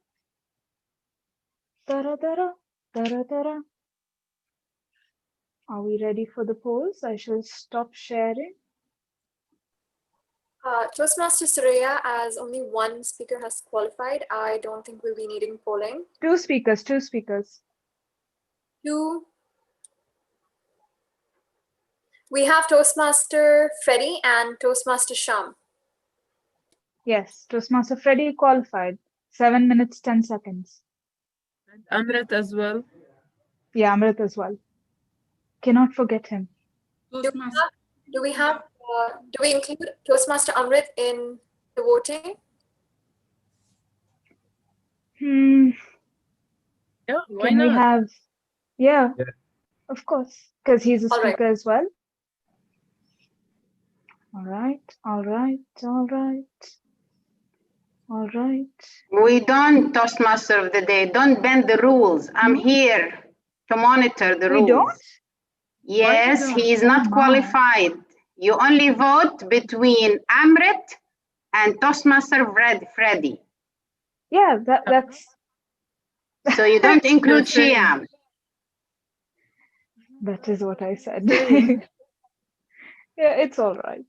Speaker 1: Da-da-da-da, da-da-da-da. Are we ready for the polls? I shall stop sharing.
Speaker 2: Toastmaster Surya, as only one speaker has qualified, I don't think we'll be needing polling.
Speaker 1: Two speakers.
Speaker 2: Two. We have Toastmaster Freddy and Toastmaster Sham.
Speaker 1: Yes, Toastmaster Freddy qualified. 7 minutes, 10 seconds.
Speaker 13: Amrit as well.
Speaker 1: Yeah, Amrit as well. Cannot forget him.
Speaker 2: Do we include Toastmaster Amrit in the voting?
Speaker 13: Yeah, why
Speaker 1: Can we
Speaker 13: not?
Speaker 1: have, yeah, of course, because he's a speaker as well. All right.
Speaker 12: We don't, Toastmaster of the Day, don't bend the rules. I'm here to monitor the rules.
Speaker 1: We don't?
Speaker 12: Yes, he is not qualified. You only vote between Amrit and Toastmaster Freddy.
Speaker 1: Yeah, that's.
Speaker 12: So you don't include Shiam.
Speaker 1: That is what I said. Yeah, it's all right.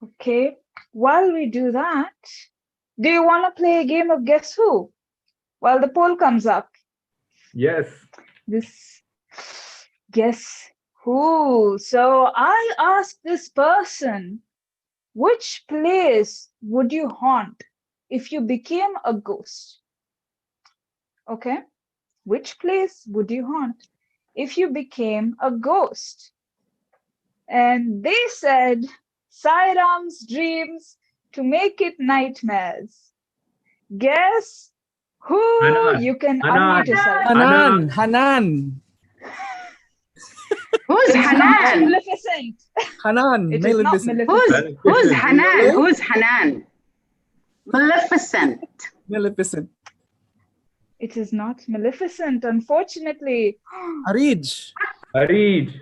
Speaker 1: Okay, while we do that, do you want to play a game of Guess Who while the poll comes up?
Speaker 10: Yes.
Speaker 1: This Guess Who. So I'll ask this person, which place would you haunt if you became a ghost? Okay, which place would you haunt if you became a ghost? And they said, Sairam's dreams to make it nightmares. Guess who?
Speaker 10: Hanan.
Speaker 1: You can
Speaker 10: Hanan.
Speaker 1: unmute yourself.
Speaker 8: Hanan.
Speaker 12: Who's
Speaker 1: It's not
Speaker 12: Hanan?
Speaker 1: Maleficent.
Speaker 8: Hanan.
Speaker 1: It is not
Speaker 8: Maleficent.
Speaker 1: Maleficent.
Speaker 12: Who's Hanan? Who's Hanan? Maleficent.
Speaker 8: Maleficent.
Speaker 1: It is not Maleficent, unfortunately.
Speaker 8: Arij.
Speaker 10: Arij.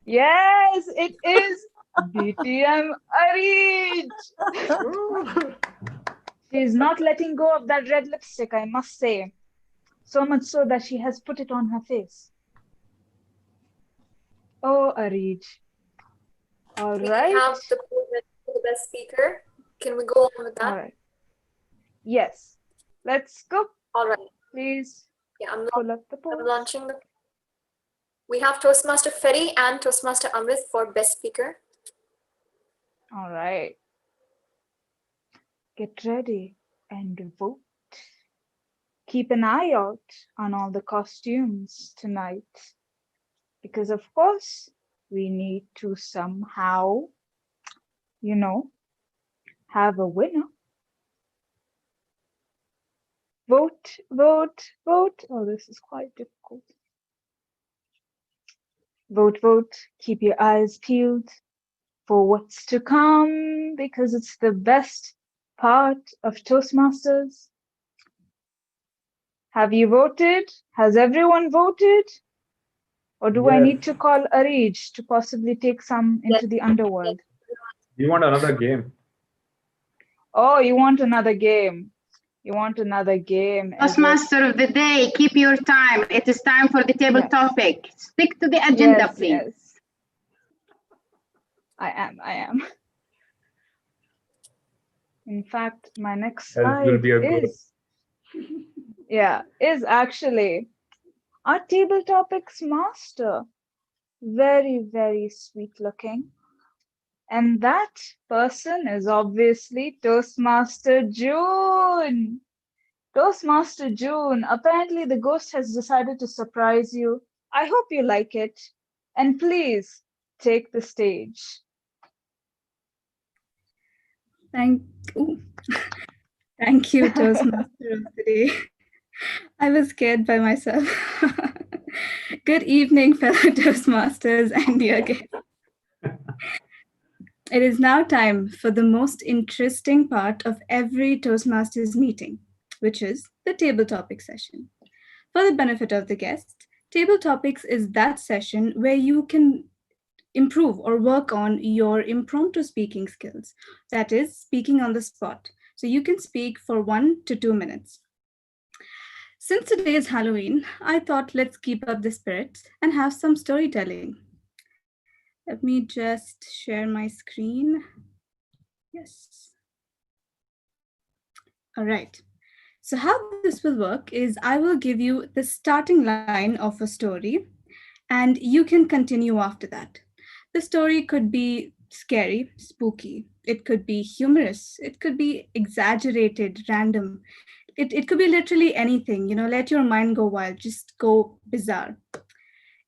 Speaker 1: Yes, it is DTM Arij. She is not letting go of that red lipstick, I must say. So much so that she has put it on her face. Oh, Arij. All right.
Speaker 2: We have the poll for the best speaker. Can we go on with that?
Speaker 1: All right. Yes. Let's go.
Speaker 2: All right.
Speaker 1: Please
Speaker 2: Yeah, I'm
Speaker 1: pull up the polls.
Speaker 2: launching the. We have Toastmaster Ferry and Toastmaster Amrit for Best Speaker.
Speaker 1: All right. Get ready and vote. Keep an eye out on all the costumes tonight, because of course we need to somehow, have a winner. Vote, vote, vote. Oh, this is quite difficult. Vote, vote. Keep your eyes peeled for what's to come, because it's the best part of Toastmasters. Have you voted? Has everyone voted? Or do I need to call Arij to possibly take some into the underworld?
Speaker 10: You want another game?
Speaker 1: Oh, you want another game? You want another game?
Speaker 12: Toastmaster of the day, keep your time. It is time for the table topic. Stick to the agenda,
Speaker 1: Yes,
Speaker 12: please.
Speaker 1: yes. I am. In fact, my next
Speaker 10: Else will
Speaker 1: slide
Speaker 10: be a goal.
Speaker 1: is actually our table topics master. Very, very sweet looking. And that person is obviously Toastmaster June. Toastmaster June, apparently the ghost has decided to surprise you. I hope you like it. And please take the stage.
Speaker 15: Thank you, Toastmaster of the day. I was scared by myself. Good evening, fellow Toastmasters and dear guests. It is now time for the most interesting part of every Toastmasters meeting, which is the table topic session. For the benefit of the guests, table topics is that session where you can improve or work on your impromptu speaking skills. That is, speaking on the spot. So you can speak for 1 to 2 minutes. Since today is Halloween, I thought let's keep up the spirit and have some storytelling. Let me just share my screen. Yes. All right. So how this will work is I will give you the starting line of a story and you can continue after that. The story could be scary, spooky. It could be humorous. It could be exaggerated, random. It could be literally anything. Let your mind go wild. Just go bizarre.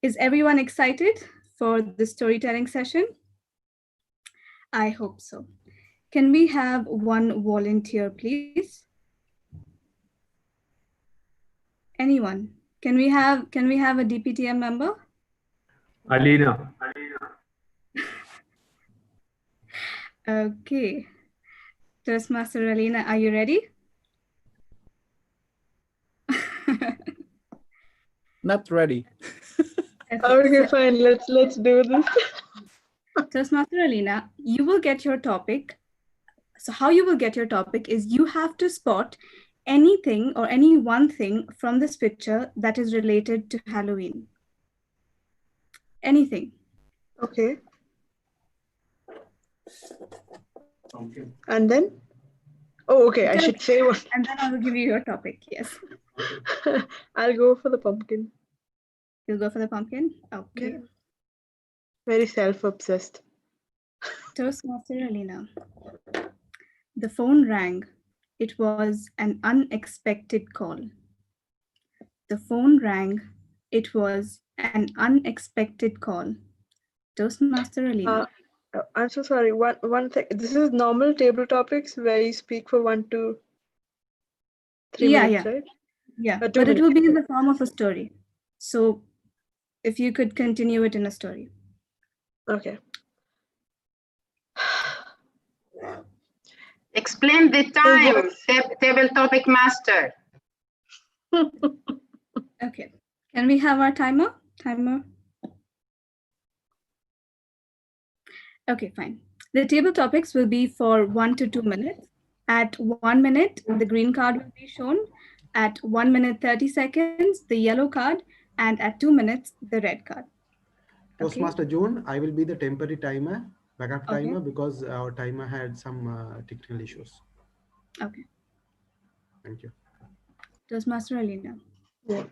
Speaker 15: Is everyone excited for the storytelling session? I hope so. Can we have one volunteer, please? Anyone? Can we have a DPTM member?
Speaker 10: Alina.
Speaker 15: Okay. Toastmaster Alina, are you ready?
Speaker 8: Not ready.
Speaker 7: Okay, fine. Let's do this.
Speaker 15: Toastmaster Alina, you will get your topic. So how you will get your topic is you have to spot anything or any one thing from this picture that is related to Halloween. Anything.
Speaker 7: Okay. And then? Oh, okay. I should say what.
Speaker 15: And then I will give you your topic. Yes.
Speaker 7: I'll go for the pumpkin.
Speaker 15: You'll go for the pumpkin? Okay.
Speaker 7: Yeah. Very self-obsessed.
Speaker 15: Toastmaster Alina. The phone rang. It was an unexpected call. The phone rang. It was an unexpected call. Toastmaster Alina.
Speaker 7: I'm so sorry. One thing. This is normal table topics where you speak for 1 to 3 minutes, right?
Speaker 15: Yeah,
Speaker 7: Or 2
Speaker 15: but it
Speaker 7: minutes.
Speaker 15: will be in the form of a story. So if you could continue it in a story.
Speaker 7: Okay.
Speaker 12: Explain the time, table topic master.
Speaker 15: Okay. Can we have our timer? Okay, fine. The table topics will be for 1 to 2 minutes. At 1 minute, the green card will be shown. At 1 minute 30 seconds, the yellow card. And at 2 minutes, the red card.
Speaker 5: Toastmaster June, I will be the temporary timer, backup timer, because our timer had some technical issues.
Speaker 15: Okay.
Speaker 5: Thank you.
Speaker 15: Toastmaster Alina.
Speaker 7: Yeah.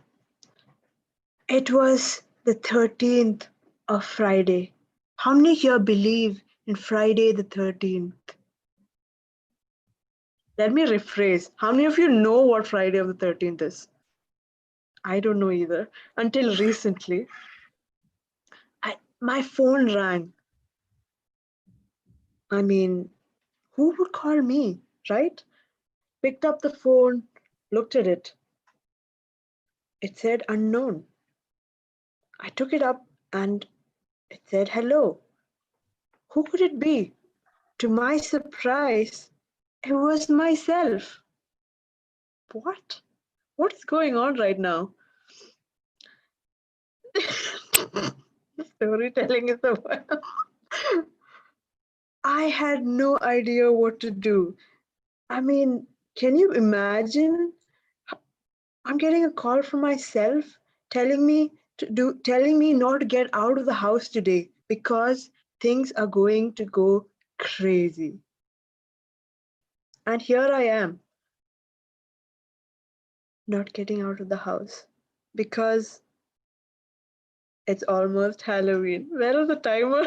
Speaker 7: It was The 13th of Friday. How many here believe in Friday the 13th? Let me rephrase. How many of you know what Friday of the 13th is? I don't know either. Until recently, my phone rang. I mean, who would call me, right? Picked up the phone, looked at it. It said unknown. I took it up and it said hello. Who could it be? To my surprise, it was myself. What? What is going on right now? Storytelling is the word. I had no idea what to do. I mean, can you imagine? I'm getting a call from myself telling me not to get out of the house today because things are going to go crazy. And here I am, not getting out of the house because it's almost Halloween. Where is the timer?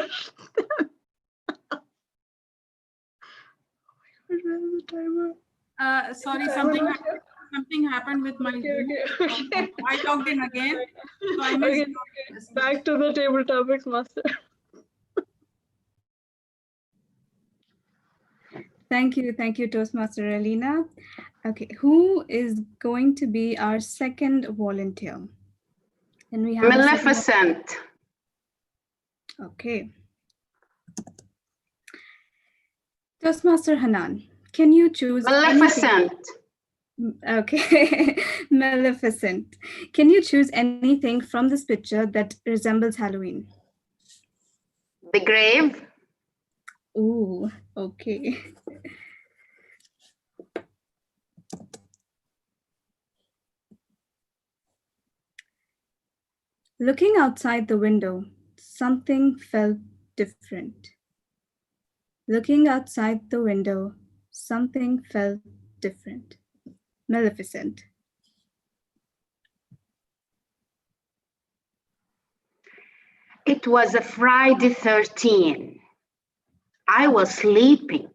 Speaker 7: Where is the timer?
Speaker 3: Sorry, something happened with my Zoom.
Speaker 7: Okay.
Speaker 3: I logged in again. So I missed your speech.
Speaker 7: Back to the table topics, master.
Speaker 15: Thank you, Toastmaster Alina. Okay, who is going to be our second volunteer? Can we have
Speaker 12: Maleficent.
Speaker 15: Okay. Toastmaster Hanan, can you choose
Speaker 12: Maleficent.
Speaker 15: Okay, Maleficent. Can you choose anything from this picture that resembles Halloween?
Speaker 12: The grave.
Speaker 15: Ooh, okay. Looking outside the window, something felt different. Looking outside the window, something felt different. Maleficent.
Speaker 12: It was a Friday 13. I was sleeping,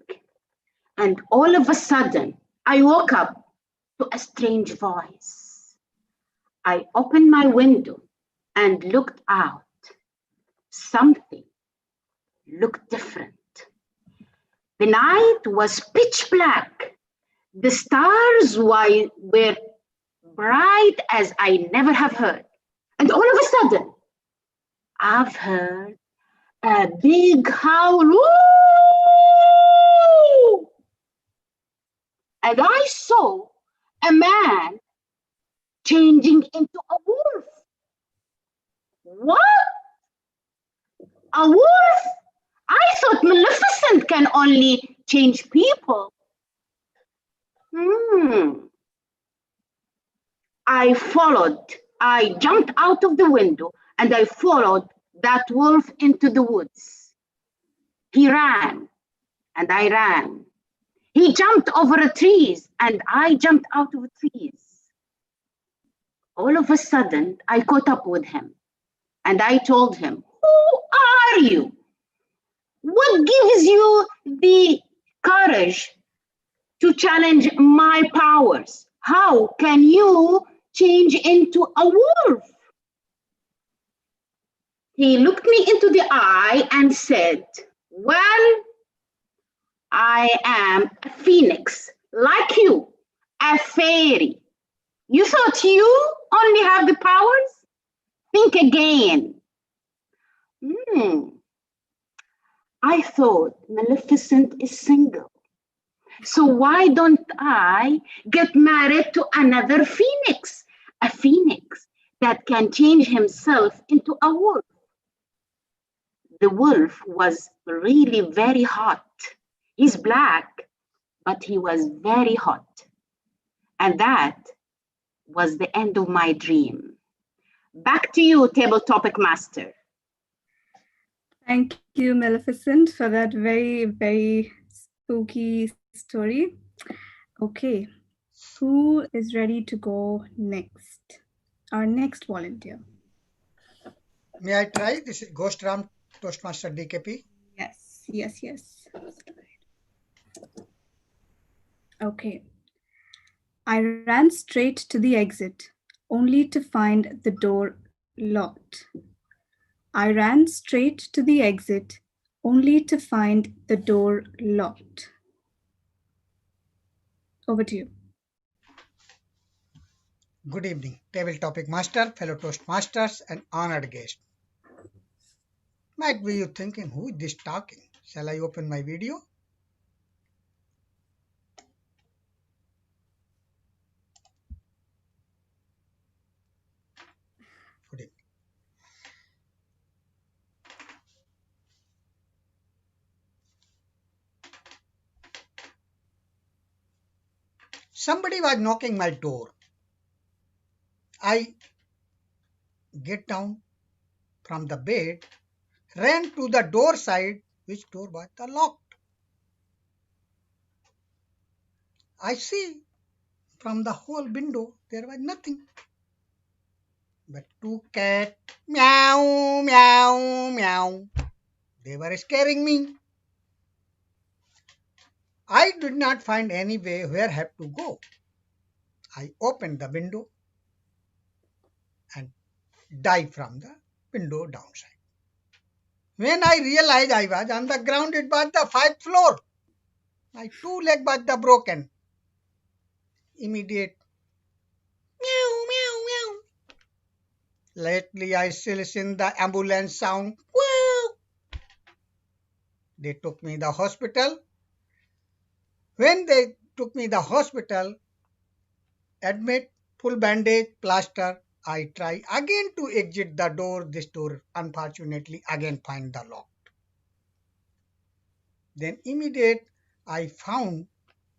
Speaker 12: and all of a sudden, I woke up to a strange voice. I opened my window and looked out. Something looked different. The night was pitch black. The stars were bright as I never have heard. And all of a sudden, I've heard a big howl. Woo! And I saw a man changing into a wolf. What? A wolf? I thought Maleficent can only change people. I jumped out of the window and I followed that wolf into the woods. He ran and I ran. He jumped over the trees and I jumped out of the trees. All of a sudden, I caught up with him and I told him, "Who are you? What gives you the courage to challenge my powers? How can you change into a wolf?" He looked me into the eye and said, "Well, I am a phoenix, like you, a fairy. You thought you only have the powers? Think again." I thought Maleficent is single. So why don't I get married to another phoenix? A phoenix that can change himself into a wolf. The wolf was really very hot. He's black, but he was very hot. And that was the end of my dream. Back to you, Table Topic Master.
Speaker 15: Thank you, Maleficent, for that very, very spooky story. Okay, who is ready to go next? Our next volunteer.
Speaker 16: May I try? This is Ghost Ram, Toastmaster DKP.
Speaker 15: Yes, yes, yes. Okay. I ran straight to the exit, only to find the door locked. I ran straight to the exit, only to find the door locked. Over to you.
Speaker 16: Good evening, table topic master, fellow Toastmasters, and honored guest. Might be you thinking, who is this talking? Shall I open my video? Good evening. Somebody was knocking my door. I get down from the bed, ran to the door side, which door was locked. I see from the whole window there was nothing but two cats, meow, meow, meow. They were scaring me. I did not find any way where I have to go. I opened the window and dived from the window downside. When I realized I was on the ground, it was the 5th floor. My two leg was the broken. Immediate meow, meow, meow. Lately I still listen the ambulance sound. Woo! They took me the hospital. When they took me the hospital, admit, full bandage, plaster, I try again to exit the door. This door, unfortunately, again find the lock. Then immediate, I found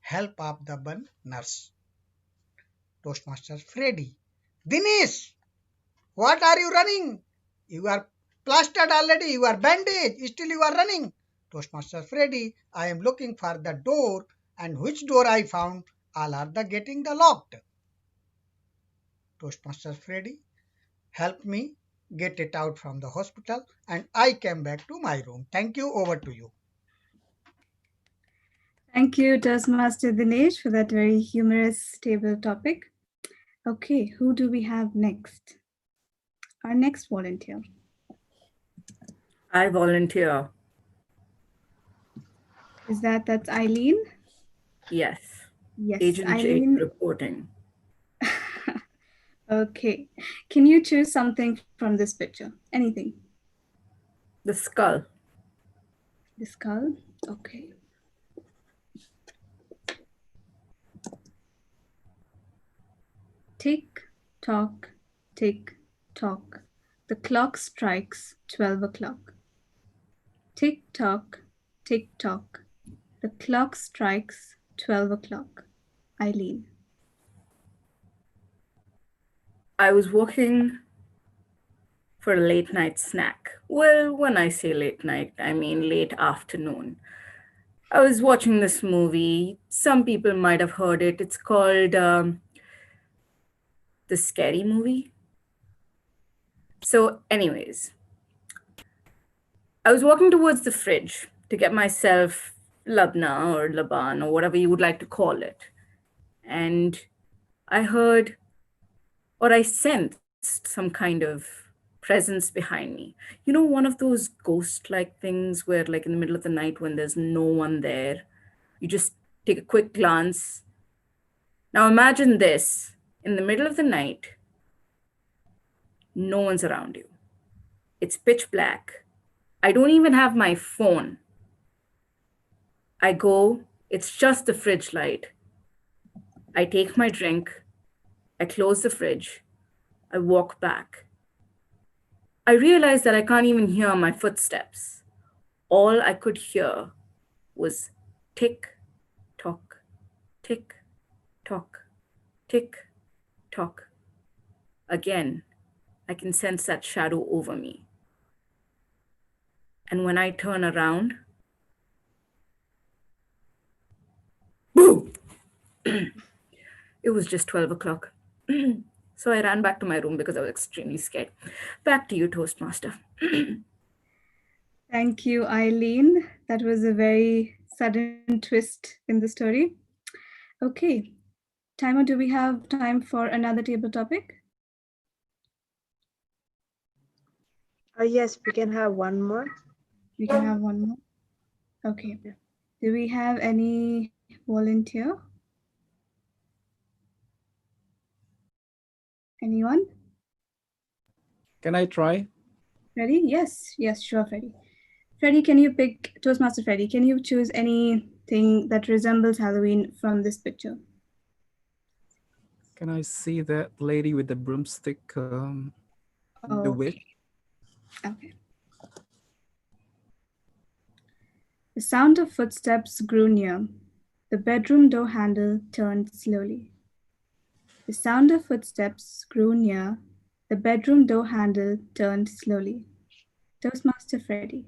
Speaker 16: help of the one nurse, Toastmaster Freddy. Dinesh, what are you running? You are plastered already. You are bandaged. Still you are running. Toastmaster Freddy, I am looking for the door, and which door I found, all are the getting the locked. Toastmaster Freddy, help me get it out from the hospital, and I came back to my room. Thank you. Over to you.
Speaker 15: Thank you, Toastmaster Dinesh, for that very humorous table topic. Okay, who do we have next? Our next volunteer.
Speaker 17: I volunteer.
Speaker 15: That's Eileen?
Speaker 17: Yes.
Speaker 15: Yes,
Speaker 17: Agent
Speaker 15: Eileen.
Speaker 17: Jake reporting.
Speaker 15: Okay. Can you choose something from this picture? Anything?
Speaker 17: The skull.
Speaker 15: The skull? Okay. Tick, tock, tick, tock. The clock strikes 12 o'clock. Tick, tock, tick, tock. The clock strikes 12 o'clock. Eileen.
Speaker 17: I was walking for a late night snack. Well, when I say late night, I mean late afternoon. I was watching this movie. Some people might have heard it. It's called The Scary Movie. So, anyways, I was walking towards the fridge to get myself labna or laban or whatever you would like to call it. And I heard, or I sensed some kind of presence behind me. You know, one of those ghost-like things where like in the middle of the night when there's no one there, you just take a quick glance. Now imagine this, in the middle of the night, no one's around you. It's pitch black. I don't even have my phone. I go, it's just the fridge light. I take my drink, I close the fridge, I walk back. I realize that I can't even hear my footsteps. All I could hear was tick, tock, tick, tock, tick, tock. Again, I can sense that shadow over me. And when I turn around, boom! It was just 12 o'clock. So I ran back to my room because I was extremely scared. Back to you, Toastmaster.
Speaker 15: Thank you, Eileen. That was a very sudden twist in the story. Okay. Timer, do we have time for another table topic?
Speaker 7: Yes, we can have one more.
Speaker 15: We can have one more. Okay. Do we have any volunteer? Anyone?
Speaker 8: Can I try?
Speaker 15: Ready? Yes. Yes, sure, Freddie. Freddie, can you pick, Toastmaster Freddie, can you choose anything that resembles Halloween from this picture?
Speaker 8: Can I see that lady with the broomstick? The witch?
Speaker 15: Okay. The sound of footsteps grew near. The bedroom door handle turned slowly. The sound of footsteps grew near. The bedroom door handle turned slowly. Toastmaster Freddie.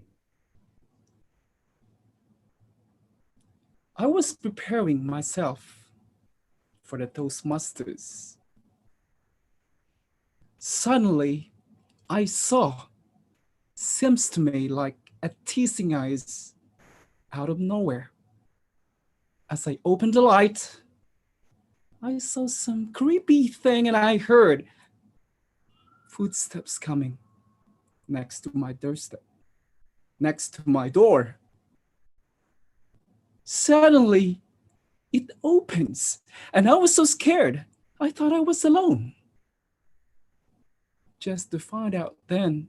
Speaker 8: I was preparing myself for the Toastmasters. Suddenly, I saw, seems to me like a teasing eyes out of nowhere. As I opened the light, I saw some creepy thing and I heard footsteps coming next to my doorstep, next to my door. Suddenly, it opens and I was so scared. I thought I was alone. Just to find out then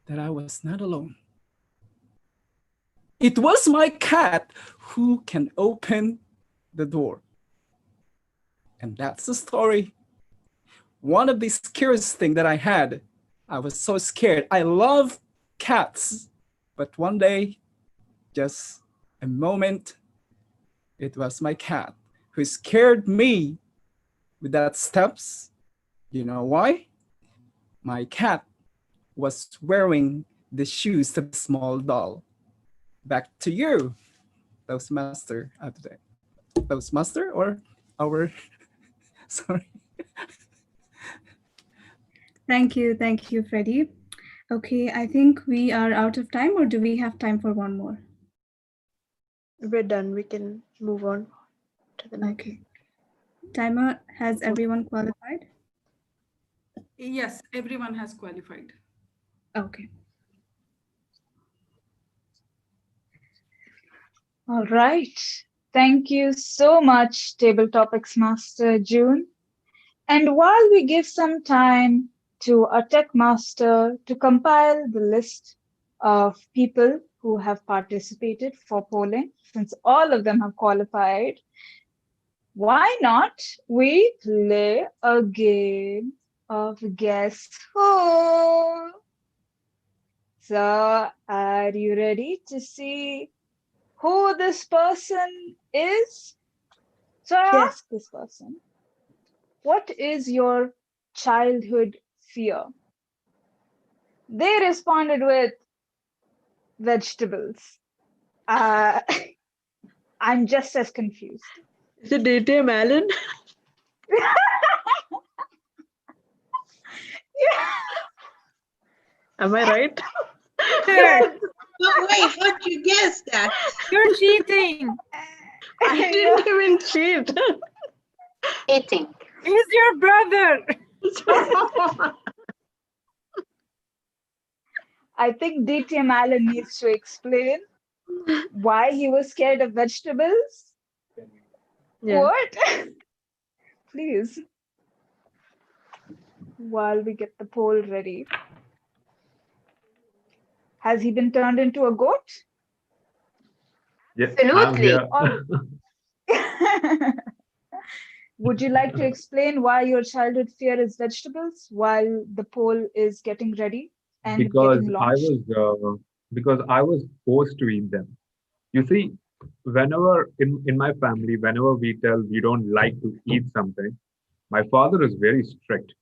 Speaker 8: that I was not alone. It was my cat who can open the door. And that's the story. One of the scariest things that I had. I was so scared. I love cats. But one day, just a moment, it was my cat who scared me with that steps. You know why? My cat was wearing the shoes of a small doll. Back to you, Toastmaster of the day. Toastmaster or our, sorry.
Speaker 15: Thank you, Freddie. Okay, I think we are out of time, or do we have time for one more?
Speaker 7: We're done. We can move on to the next.
Speaker 15: Okay. Timer, has everyone qualified?
Speaker 3: Yes, everyone has qualified.
Speaker 15: Okay.
Speaker 1: All right. Thank you so much, Table Topics Master June. And while we give some time to our tech master to compile the list of people who have participated for polling, since all of them have qualified, why not we play a game of Guess Who? So, are you ready to see who this person is? So I asked this person, what is your childhood fear? They responded with vegetables. I'm just as confused.
Speaker 7: Is it DTM Allen? Am I right?
Speaker 6: But wait, how'd you guess that?
Speaker 13: You're cheating.
Speaker 7: I didn't even cheat.
Speaker 12: Eating.
Speaker 13: He's your brother.
Speaker 1: I think DTM Allen needs to explain why he was scared of vegetables.
Speaker 7: Yeah.
Speaker 1: What? Please. While we get the poll ready. Has he been turned into a goat?
Speaker 10: Yes,
Speaker 12: Absolutely.
Speaker 1: Would you like to explain why your childhood fear is vegetables while the poll is getting ready and
Speaker 10: because
Speaker 1: getting launched?
Speaker 10: because I was forced to eat them. You see, whenever in my family, whenever we tell we don't like to eat something, my father is very strict.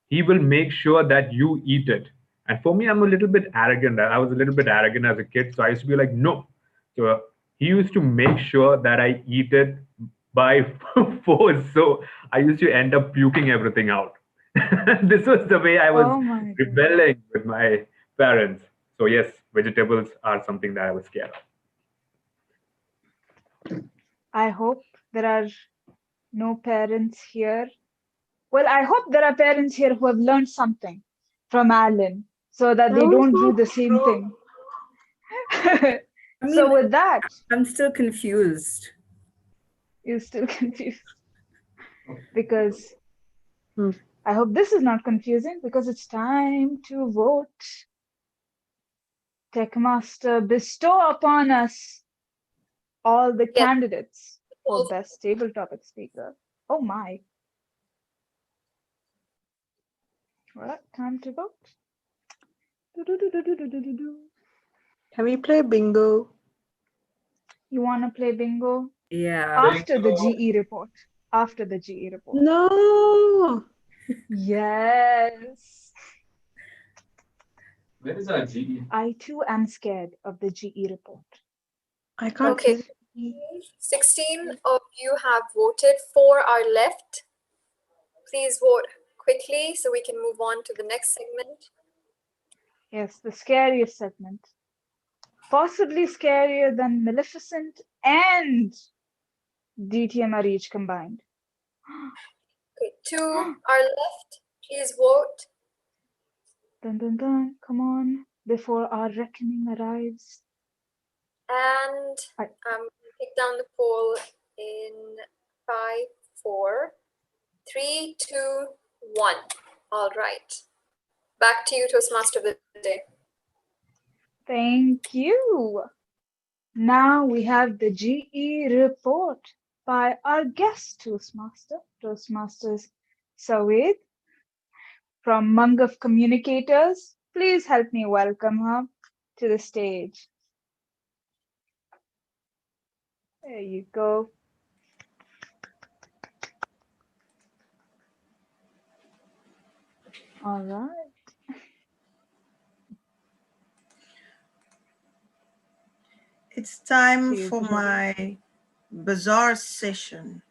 Speaker 10: He will make sure that you eat it. And for me, I'm a little bit arrogant. I was a little bit arrogant as a kid, so I used to be like, no. So he used to make sure that I eat it by force. So I used to end up puking everything out. This was the way I was
Speaker 1: Oh my God.
Speaker 10: rebelling with my parents. So yes, vegetables are something that I was scared of.
Speaker 1: I hope there are no parents here. Well, I hope there are parents here who have learned something from Alan so that they don't do the same thing.
Speaker 17: I mean,
Speaker 1: So with that,
Speaker 17: I'm still confused.
Speaker 1: you're still confused because I hope this is not confusing because it's time to vote. Techmaster, bestow upon us all the candidates for best table topic speaker. Oh my. Well, time to vote.
Speaker 7: Can we play bingo?
Speaker 1: You want to play bingo?
Speaker 17: Yeah.
Speaker 1: After the GE report. After the GE report.
Speaker 7: No.
Speaker 1: Yes.
Speaker 4: Where is our GE?
Speaker 1: I too am scared of the GE report.
Speaker 7: I can't
Speaker 2: Okay,
Speaker 7: hear.
Speaker 2: 16 of you have voted. 4 are left. Please vote quickly so we can move on to the next segment.
Speaker 1: Yes, the scariest segment. Possibly scarier than Maleficent and DTM are each combined.
Speaker 2: Okay, 2 are left. Please vote.
Speaker 1: Dun dun dun, come on, before our reckoning arrives.
Speaker 2: And take down the poll in 5, 4, 3, 2, 1. All right. Back to you, Toastmaster of the day.
Speaker 1: Thank you. Now we have the GE report by our guest Toastmaster, Toastmasters Saweed from Monk of Communicators. Please help me welcome her to the stage. There you go. All right.
Speaker 6: It's time for my bazaar session.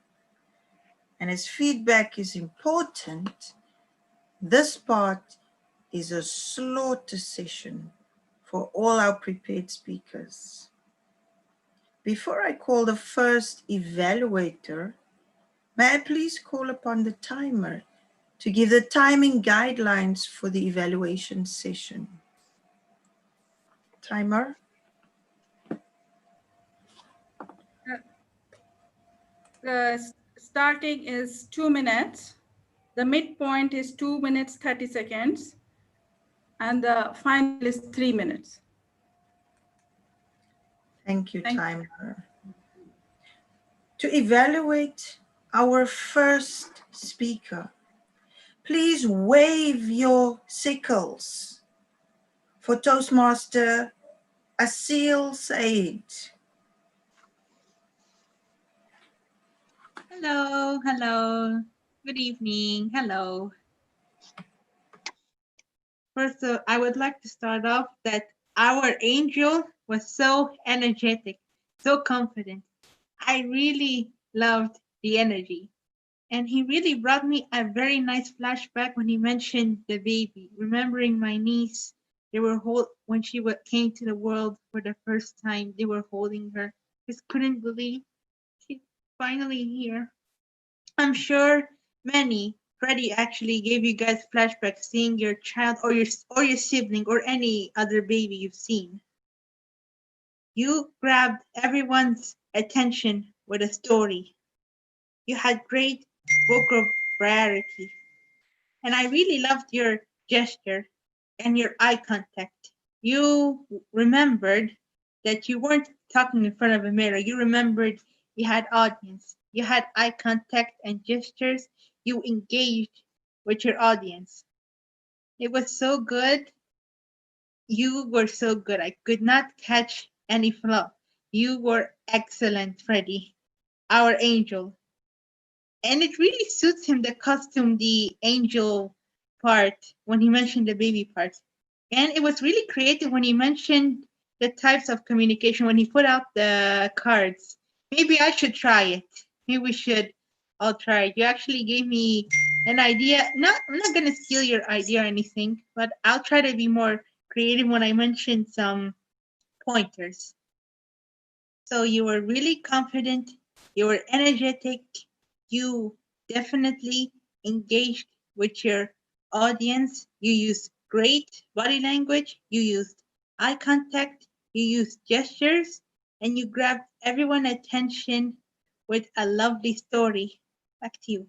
Speaker 6: And as feedback is important, this part is a slaughter session for all our prepared speakers. Before I call the first evaluator, may I please call upon the timer to give the timing guidelines for the evaluation session. Timer.
Speaker 3: The starting is 2 minutes. The midpoint is 2 minutes, 30 seconds. And the final is 3 minutes.
Speaker 6: Thank you, timer. To evaluate our first speaker, please wave your sickles for Toastmaster Asil Said.
Speaker 18: Hello, hello. Good evening. Hello. First, I would like to start off that our angel was so energetic, so confident. I really loved the energy. And he really brought me a very nice flashback when he mentioned the baby, remembering my niece. They were when she came to the world for the first time, they were holding her. Just couldn't believe she's finally here. I'm sure Freddie actually gave you guys flashbacks seeing your child or your sibling or any other baby you've seen. You grabbed everyone's attention with a story. You had great vocabulary. And I really loved your gesture and your eye contact. You remembered that you weren't talking in front of a mirror. You remembered you had audience. You had eye contact and gestures. You engaged with your audience. It was so good. You were so good. I could not catch any flaw. You were excellent, Freddie, our angel. And it really suits him, the costume, the angel part, when he mentioned the baby part. And it was really creative when he mentioned the types of communication, when he put out the cards. Maybe I should try it. Maybe we should all try it. You actually gave me an idea. I'm not gonna steal your idea or anything, but I'll try to be more creative when I mention some pointers. So you were really confident, you were energetic, you definitely engaged with your audience, you used great body language, you used eye contact, you used gestures, and you grabbed everyone's attention with a lovely story. Back to you.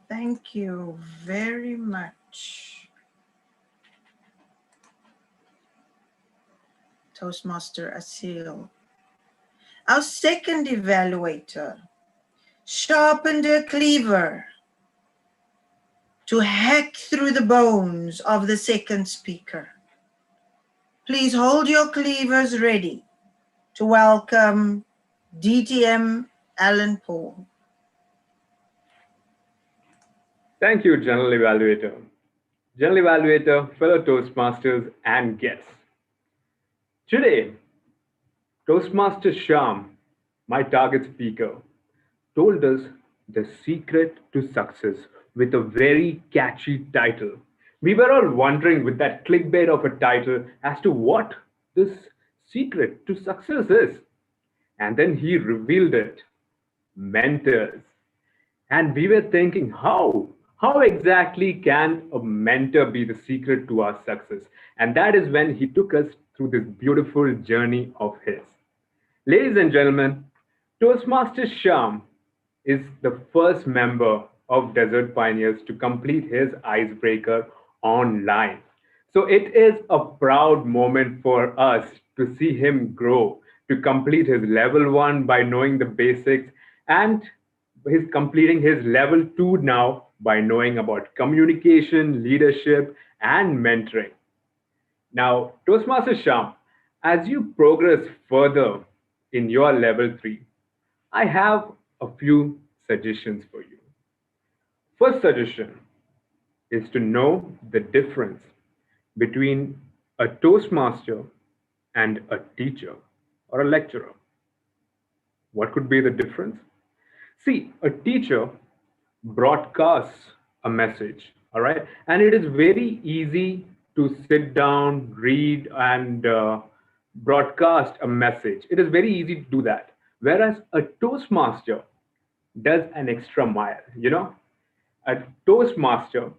Speaker 6: Thank you very much, Toastmaster Asil. Our second evaluator sharpened her cleaver to hack through the bones of the second speaker. Please hold your cleavers ready to welcome DTM Alan Paul.
Speaker 10: Thank you, General Evaluator. General Evaluator, fellow Toastmasters, and guests. Today, Toastmaster Shyam, my target speaker, told us the secret to success with a very catchy title. We were all wondering with that clickbait of a title as to what this secret to success is. And then he revealed it. Mentors. And we were thinking, how? How exactly can a mentor be the secret to our success? And that is when he took us through this beautiful journey of his. Ladies and gentlemen, Toastmaster Shyam is the first member of Desert Pioneers to complete his icebreaker online. So it is a proud moment for us to see him grow, to complete his level 1 by knowing the basics, and he's completing his level 2 now by knowing about communication, leadership, and mentoring. Now, Toastmaster Shyam, as you progress further in your level 3, I have a few suggestions for you. First suggestion is to know the difference between a Toastmaster and a teacher or a lecturer. What could be the difference? See, a teacher broadcasts a message, all right? And it is very easy to sit down, read, and broadcast a message. It is very easy to do that. Whereas a Toastmaster does an extra mile, A Toastmaster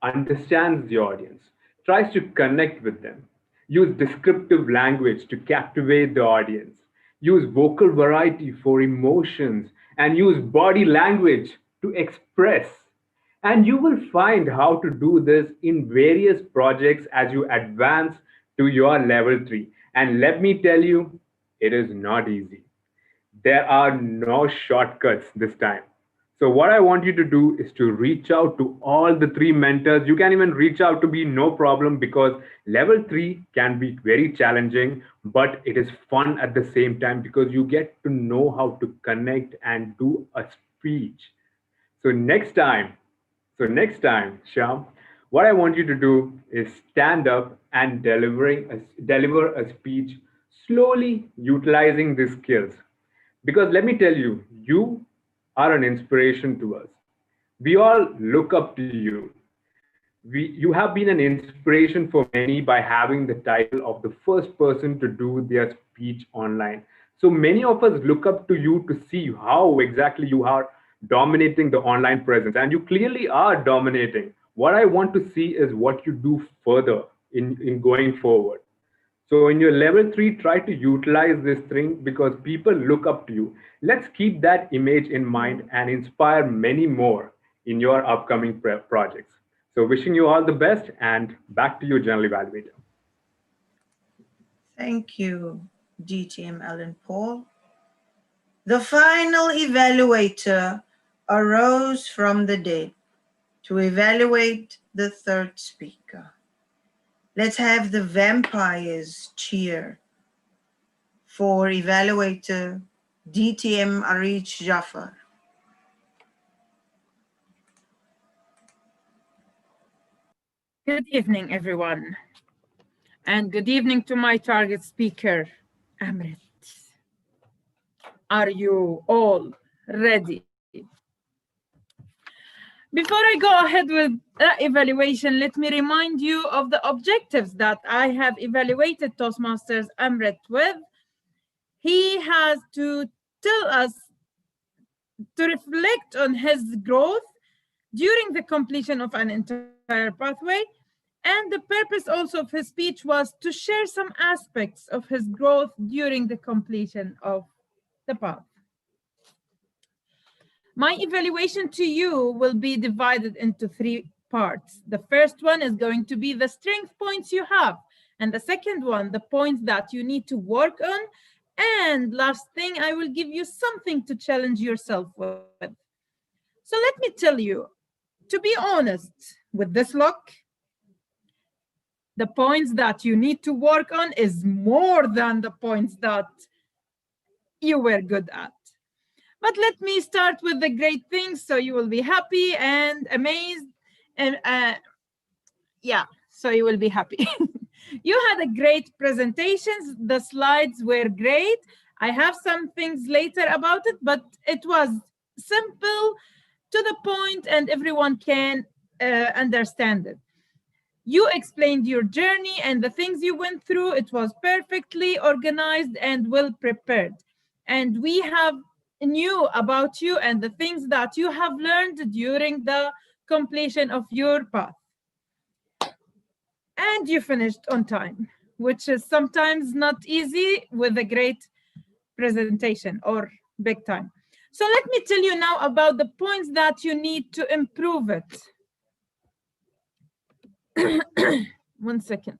Speaker 10: understands the audience, tries to connect with them, use descriptive language to captivate the audience, use vocal variety for emotions, and use body language to express. And you will find how to do this in various projects as you advance to your level 3. And let me tell you, it is not easy. There are no shortcuts this time. So what I want you to do is to reach out to all the 3 mentors. You can even reach out to me, no problem, because level 3 can be very challenging, but it is fun at the same time because you get to know how to connect and do a speech. So next time, Shyam, what I want you to do is stand up and deliver a speech slowly utilizing these skills. Because let me tell you, you are an inspiration to us. We all look up to you. You have been an inspiration for many by having the title of the first person to do their speech online. So many of us look up to you to see how exactly you are dominating the online presence. And you clearly are dominating. What I want to see is what you do further in going forward. So in your level 3, try to utilize this thing because people look up to you. Let's keep that image in mind and inspire many more in your upcoming projects. So wishing you all the best, and back to you, General Evaluator.
Speaker 6: Thank you, DTM Alan Paul. The final evaluator arose from the dead to evaluate the third speaker. Let's have the vampires cheer for evaluator DTM Arich Jafar.
Speaker 13: Good evening, everyone. And good evening to my target speaker, Amrit. Are you all ready? Before I go ahead with the evaluation, let me remind you of the objectives that I have evaluated Toastmasters Amrit with. He has to tell us to reflect on his growth during the completion of an entire pathway. And the purpose also of his speech was to share some aspects of his growth during the completion of the path. My evaluation to you will be divided into 3 parts. The first one is going to be the strength points you have. And the second one, the points that you need to work on. And last thing, I will give you something to challenge yourself with. So let me tell you, to be honest, with this look, the points that you need to work on is more than the points that you were good at. But let me start with the great things so you will be happy and amazed. And yeah, so you will be happy. You had a great presentations. The slides were great. I have some things later about it, but it was simple, to the point, and everyone can understand it. You explained your journey and the things you went through. It was perfectly organized and well prepared. And we have knew about you and the things that you have learned during the completion of your path. And you finished on time, which is sometimes not easy with a great presentation or big time. So let me tell you now about the points that you need to improve it. 1 second.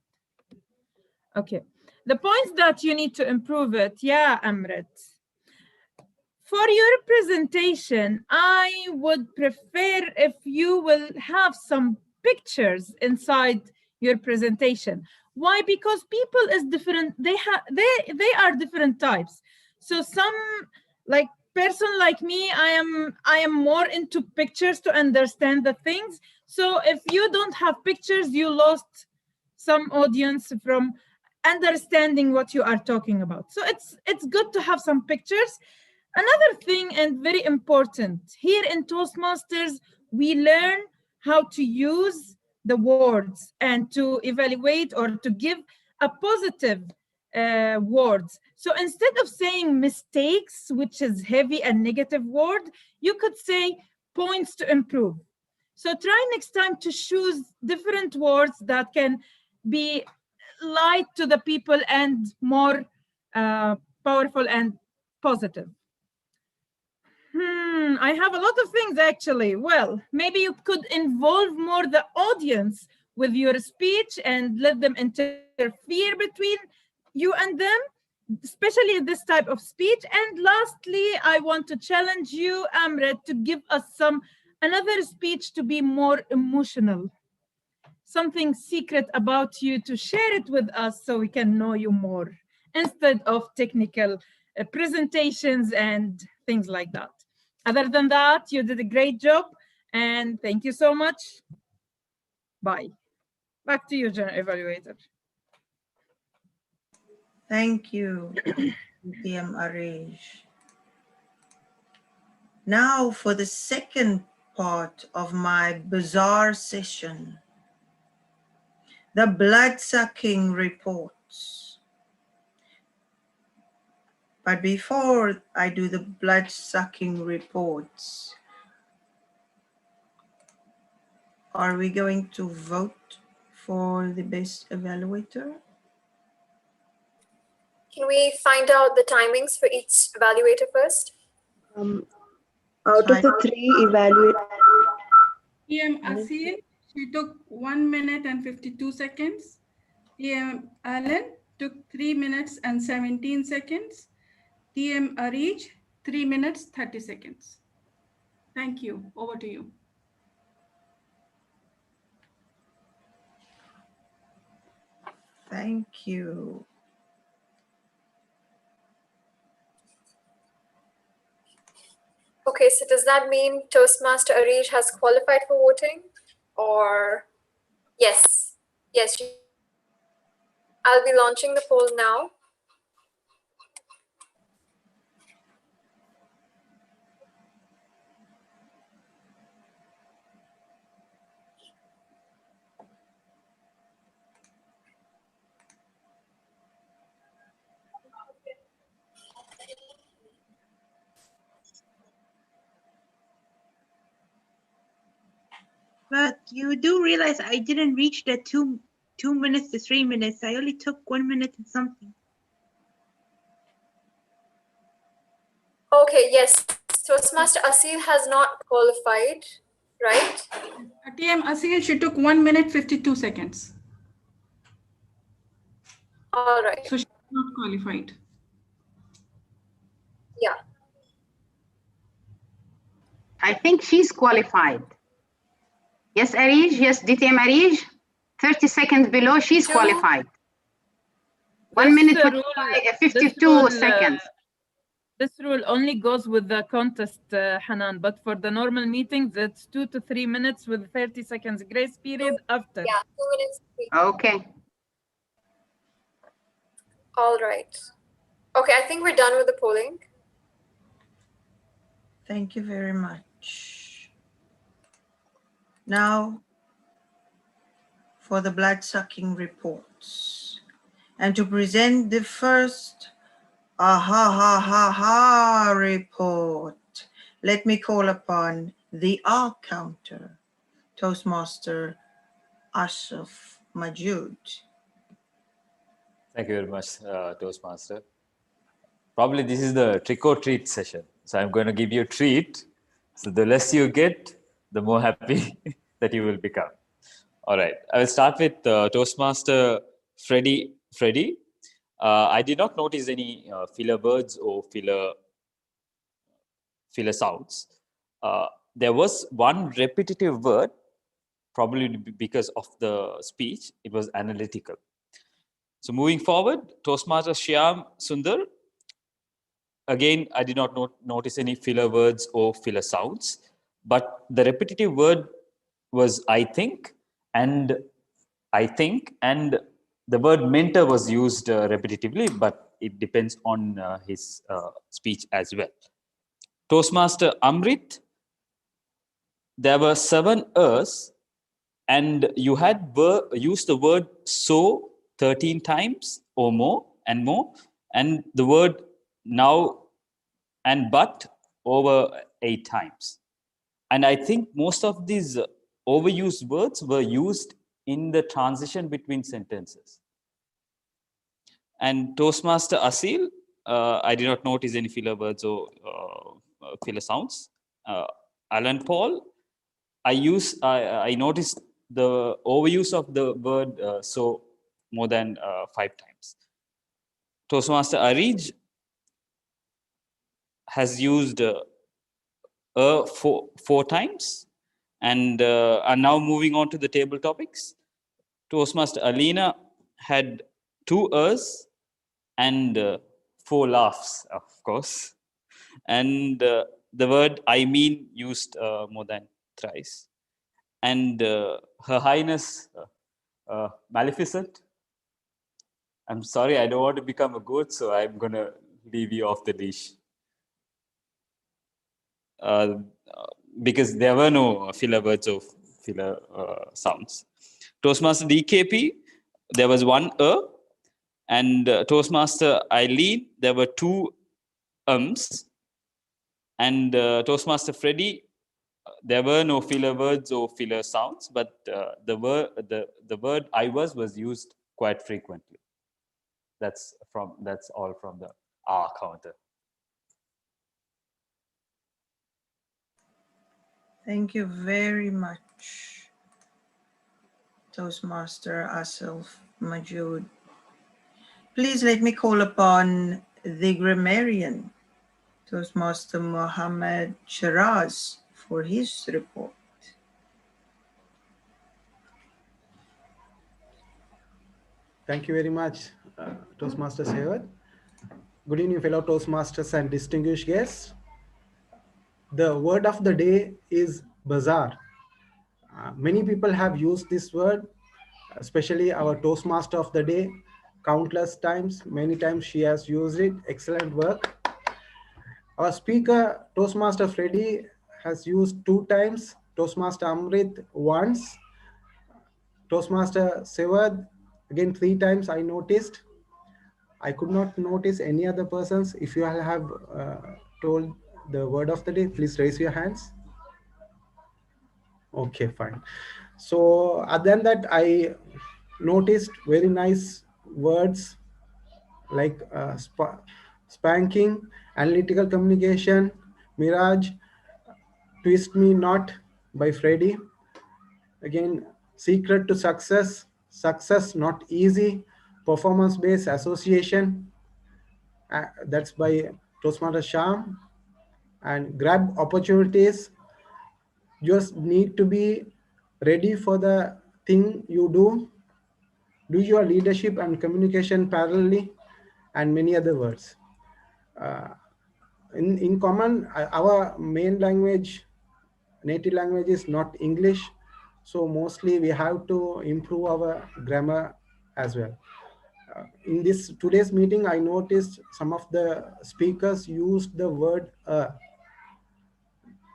Speaker 13: Okay, the points that you need to improve it. Yeah, Amrit. For your presentation, I would prefer if you will have some pictures inside your presentation. Why? Because people is different. They are different types. So some, like person like me, I am more into pictures to understand the things. So if you don't have pictures, you lost some audience from understanding what you are talking about. So it's good to have some pictures. Another thing, and very important, here in Toastmasters, we learn how to use the words and to evaluate or to give a positive words. So instead of saying mistakes, which is heavy and negative word, you could say points to improve. So try next time to choose different words that can be light to the people and more powerful and positive. I have a lot of things actually. Well, maybe you could involve more the audience with your speech and let them interfere between you and them, especially in this type of speech. And lastly, I want to challenge you, Amrit, to give us another speech to be more emotional. Something secret about you to share it with us so we can know you more instead of technical presentations and things like that. Other than that, you did a great job and thank you so much. Bye. Back to you, General Evaluator.
Speaker 6: Thank you, DM Arej. Now for the second part of my bizarre session, the blood-sucking reports. But before I do the blood-sucking reports, are we going to vote for the best evaluator?
Speaker 2: Can we find out the timings for each evaluator first?
Speaker 7: Out of the 3 evaluators,
Speaker 3: PM Asil, she took 1 minute and 52 seconds. PM Allen took 3 minutes and 17 seconds. TM Arij, 3 minutes, 30 seconds. Thank you. Over to you.
Speaker 6: Thank you.
Speaker 2: Okay, so does that mean Toastmaster Arij has qualified for voting? Or yes, yes. I'll be launching the poll now.
Speaker 18: But you do realize I didn't reach the 2 minutes to 3 minutes. I only took 1 minute and something.
Speaker 2: Okay, yes. Toastmaster Asil has not qualified, right?
Speaker 3: TM Asil, she took 1 minute 52 seconds.
Speaker 2: All right.
Speaker 3: So she's not qualified.
Speaker 2: Yeah.
Speaker 12: I think she's qualified. Yes, Arij. Yes, DTM Arij. 30 seconds below, she's qualified. 1 minute 52 seconds.
Speaker 13: This rule only goes with the contest, Hanan, but for the normal meetings, it's 2 to 3 minutes with 30 seconds grace period after.
Speaker 2: Yeah, 2 minutes.
Speaker 12: Okay.
Speaker 2: All right. Okay, I think we're done with the polling.
Speaker 6: Thank you very much. Now for the blood-sucking reports. And to present the first report, let me call upon the R counter, Toastmaster Ashraf Majood.
Speaker 4: Thank you very much, Toastmaster. Probably this is the trick or treat session. So I'm going to give you a treat. So the less you get, the more happy that you will become. All right. I will start with Toastmaster Freddie. I did not notice any filler words or filler sounds. There was one repetitive word, probably because of the speech. It was analytical. So moving forward, Toastmaster Shyam Sundar. Again, I did not notice any filler words or filler sounds, but the repetitive word was I think, and the word mentor was used repetitively, but it depends on his speech as well. Toastmaster Amrit, there were 7 Rs, and you had used the word so 13 times or more, and the word now and but over 8 times. And I think most of these overused words were used in the transition between sentences. And Toastmaster Asil, I did not notice any filler words or filler sounds. Alan Paul, I noticed the overuse of the word so more than 5 times. Toastmaster Arij has used 4 times. And now moving on to the table topics. Toastmaster Alina had 2 Rs and 4 laughs, of course. And the word I mean used more than thrice. And Her Highness Maleficent, I'm sorry, I don't want to become a goat, so I'm going to leave you off the leash. Because there were no filler words or filler sounds. Toastmaster DKP, there was 1 and Toastmaster Eileen, there were 2 ums, and Toastmaster Freddie, there were no filler words or filler sounds, but the word I was used quite frequently. That's all from the R counter.
Speaker 6: Thank you very much, Toastmaster Asif Majood. Please let me call upon the grammarian, Toastmaster Mohammed Shiraz, for his report.
Speaker 5: Thank you very much, Toastmaster Seward. Good evening, fellow Toastmasters and distinguished guests. The word of the day is bazaar. Many people have used this word, especially our Toastmaster of the day, countless times. Many times she has used it. Excellent work. Our speaker, Toastmaster Freddie, has used 2 times. Toastmaster Amrit once. Toastmaster Seward, again 3 times I noticed. I could not notice any other persons. If you all have told the word of the day, please raise your hands. Okay, fine. So other than that, I noticed very nice words like spanking, analytical communication, mirage, twist me not by Freddie. Again, secret to success, success not easy, performance based association, that's by Toastmaster Sham, and grab opportunities. You just need to be ready for the thing you do your leadership and communication parallelly, and many other words. Uh, in common, our main language, native language is not English, so mostly we have to improve our grammar as well. In this today's meeting, I noticed some of the speakers used the word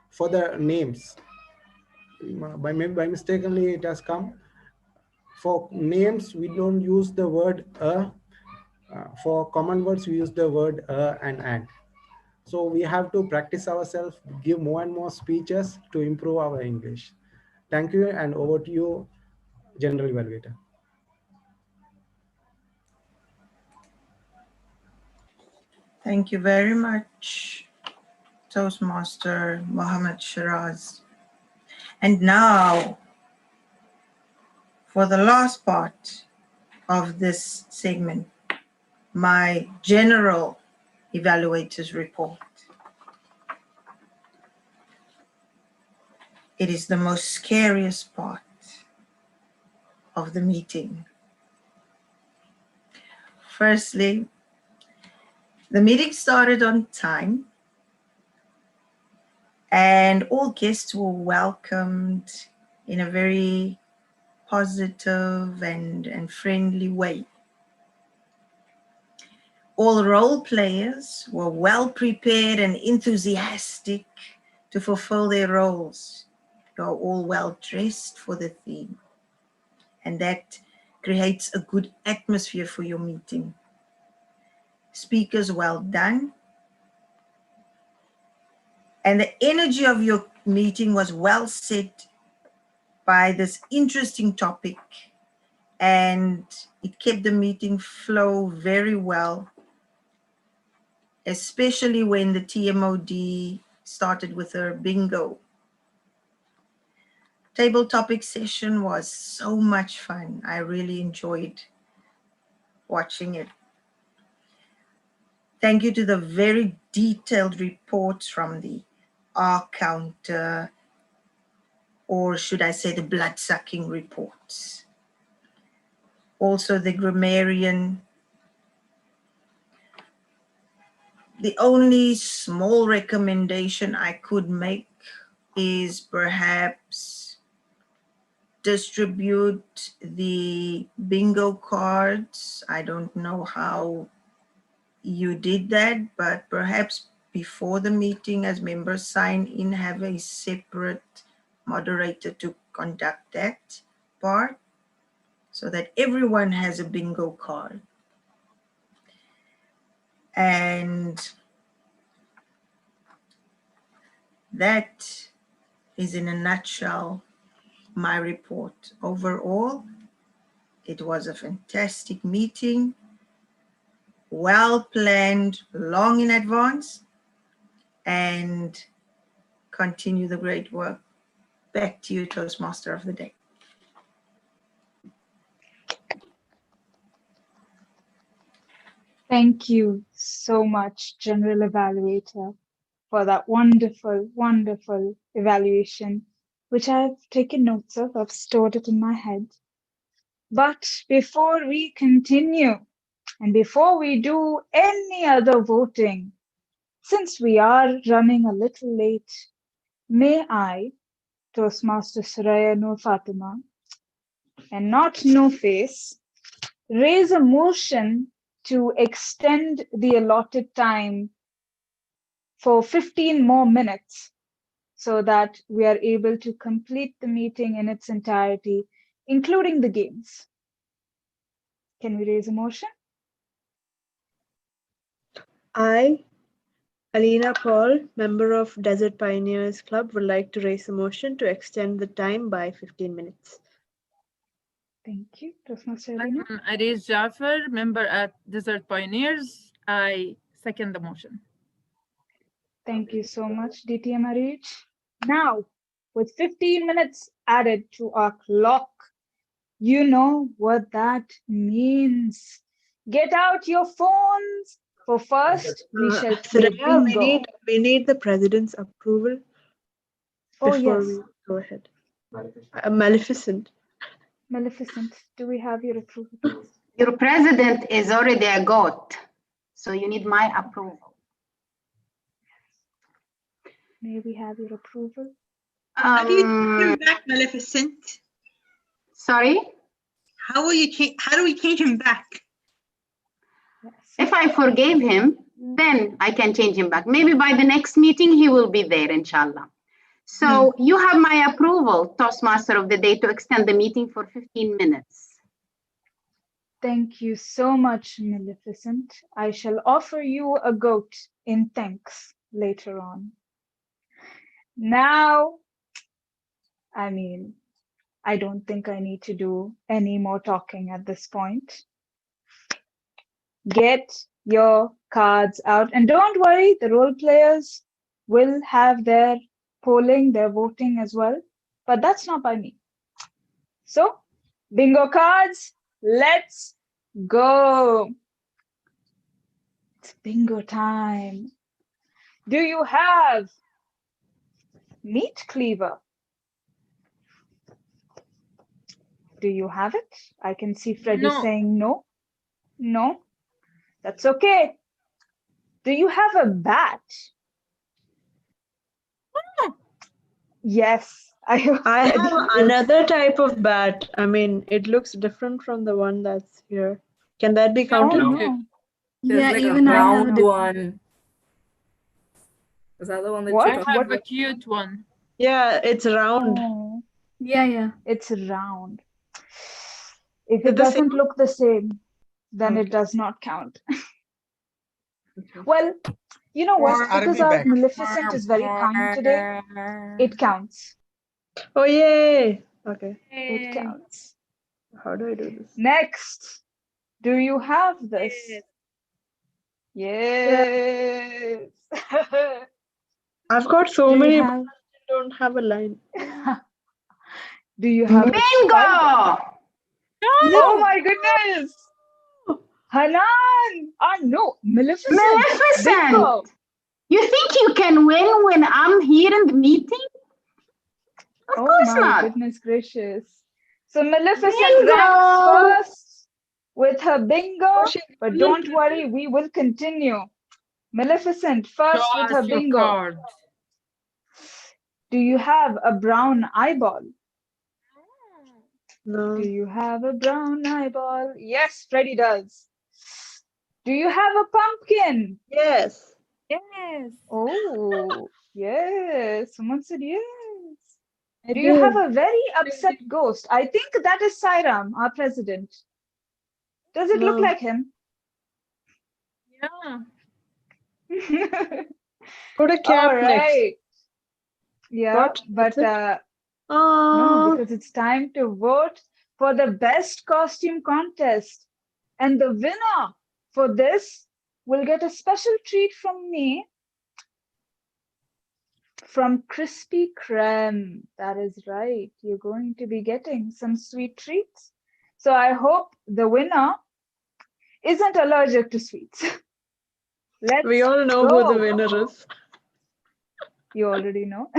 Speaker 5: for the names. By mistakenly it has come. For names, we don't use the word for common words, we use the word and. So we have to practice ourselves, give more and more speeches to improve our English. Thank you, and over to you, General Evaluator.
Speaker 6: Thank you very much, Toastmaster Mohammed Shiraz. And now, for the last part of this segment, my general evaluator's report. It is the most scariest part of the meeting. Firstly, the meeting started on time and all guests were welcomed in a very positive and friendly way. All role players were well prepared and enthusiastic to fulfill their roles. They are all well dressed for the theme, and that creates a good atmosphere for your meeting. Speakers well done. And the energy of your meeting was well set by this interesting topic, and it kept the meeting flow very well, especially when the TMOD started with her bingo. Table topic session was so much fun. I really enjoyed watching it. Thank you to the very detailed reports from the R counter, or should I say the blood-sucking reports. Also the grammarian. The only small recommendation I could make is perhaps distribute the bingo cards. I don't know how you did that, but perhaps before the meeting, as members sign in, have a separate moderator to conduct that part so that everyone has a bingo card. And that is, in a nutshell, my report. Overall, it was a fantastic meeting, well planned, long in advance, and continue the great work. Back to you, Toastmaster of the Day.
Speaker 1: Thank you so much, General Evaluator, for that wonderful, wonderful evaluation, which I've taken notes of. I've stored it in my head. But before we continue, and before we do any other voting, since we are running a little late, may I, Toastmaster Suraya Nur Fatima, and not No Face, raise a motion to extend the allotted time for 15 more minutes so that we are able to complete the meeting in its entirety, including the games. Can we raise a motion?
Speaker 7: I Alina Paul, member of Desert Pioneers Club, would like to raise a motion to extend the time by 15 minutes.
Speaker 1: Thank you. Toastmaster Alina.
Speaker 13: Aris Jaffer, member at Desert Pioneers. I second the motion.
Speaker 1: Thank you so much, DTM Arij. Now, with 15 minutes added to our clock, you know what that means. Get out your phones. For first, we shall play
Speaker 7: Suraya,
Speaker 1: bingo.
Speaker 7: we need the president's approval
Speaker 1: Oh,
Speaker 7: before
Speaker 1: yes.
Speaker 7: we go ahead. Maleficent.
Speaker 1: Maleficent, do we have your approval, please?
Speaker 12: Your president is already a goat, so you need my approval.
Speaker 1: May we have your approval?
Speaker 18: How do you change him back, Maleficent?
Speaker 12: Sorry?
Speaker 18: How will you change? How do we change him back?
Speaker 12: If I forgave him, then I can change him back. Maybe by the next meeting, he will be there, inshallah. So you have my approval, Toastmaster of the Day, to extend the meeting for 15 minutes.
Speaker 1: Thank you so much, Maleficent. I shall offer you a goat in thanks later on. Now, I don't think I need to do any more talking at this point. Get your cards out. And don't worry, the role players will have their polling, their voting as well. But that's not by me. So, bingo cards, let's go. It's bingo time. Do you have meat cleaver? Do you have it? I can see Freddie saying no. No. That's okay. Do you have a bat? Yes.
Speaker 7: I have another type of bat. It looks different from the one that's here. Can that be counted?
Speaker 1: No.
Speaker 17: There's
Speaker 15: Yeah,
Speaker 17: like
Speaker 15: even
Speaker 17: a
Speaker 15: I have a
Speaker 17: round
Speaker 15: different
Speaker 17: one. Is that the one that
Speaker 1: What?
Speaker 17: you're
Speaker 13: I
Speaker 17: talking
Speaker 13: have
Speaker 17: about?
Speaker 13: a cute one.
Speaker 7: Yeah, it's round.
Speaker 1: Oh,
Speaker 15: Yeah.
Speaker 1: it's round. If
Speaker 7: Is
Speaker 1: it
Speaker 7: it the
Speaker 1: doesn't
Speaker 7: same?
Speaker 1: look the same, then it
Speaker 7: Okay.
Speaker 1: does not count. Well, you know what?
Speaker 16: It's
Speaker 1: Because
Speaker 16: Arabic
Speaker 1: our
Speaker 16: bat.
Speaker 1: Maleficent is very kind today, it counts.
Speaker 7: Oh, yay. Okay.
Speaker 1: It counts.
Speaker 7: How do I do this?
Speaker 1: Next, do you have this? Yes.
Speaker 7: I've got so
Speaker 1: Do you
Speaker 7: many,
Speaker 1: have-
Speaker 7: but I don't have a line.
Speaker 1: Do you have a
Speaker 12: Bingo!
Speaker 1: spider? Oh my goodness! Hanan! No, Maleficent!
Speaker 12: Maleficent!
Speaker 1: Bingo!
Speaker 12: You think you can win when I'm here in the meeting? Of course
Speaker 1: my
Speaker 12: not.
Speaker 1: Goodness gracious. So Maleficent
Speaker 12: Bingo!
Speaker 1: ranks first with her bingo,
Speaker 7: she
Speaker 1: but
Speaker 7: didn't
Speaker 1: don't
Speaker 7: print
Speaker 1: worry, we will continue. Maleficent first
Speaker 13: Show
Speaker 1: with her
Speaker 13: us your
Speaker 1: bingo.
Speaker 13: card.
Speaker 1: Do you have a brown eyeball?
Speaker 7: No.
Speaker 1: Do you have a brown eyeball? Yes, Freddy does. Do you have a pumpkin?
Speaker 7: Yes.
Speaker 13: Yes.
Speaker 1: Oh, yes. Someone said yes.
Speaker 7: I
Speaker 1: Do you
Speaker 7: do.
Speaker 1: have a very upset ghost? I think that is Sairam, our president. Does it look
Speaker 7: No.
Speaker 1: like him?
Speaker 13: Yeah.
Speaker 7: Put a cap
Speaker 1: All
Speaker 7: next.
Speaker 1: right. Yeah,
Speaker 7: What?
Speaker 1: but
Speaker 7: That's it?
Speaker 1: no, because it's time to vote for the best costume contest. And the winner for this will get a special treat from me from Krispy Kreme. That is right. You're going to be getting some sweet treats. So I hope the winner isn't allergic to sweets.
Speaker 7: We all know who the winner is.
Speaker 1: You already know.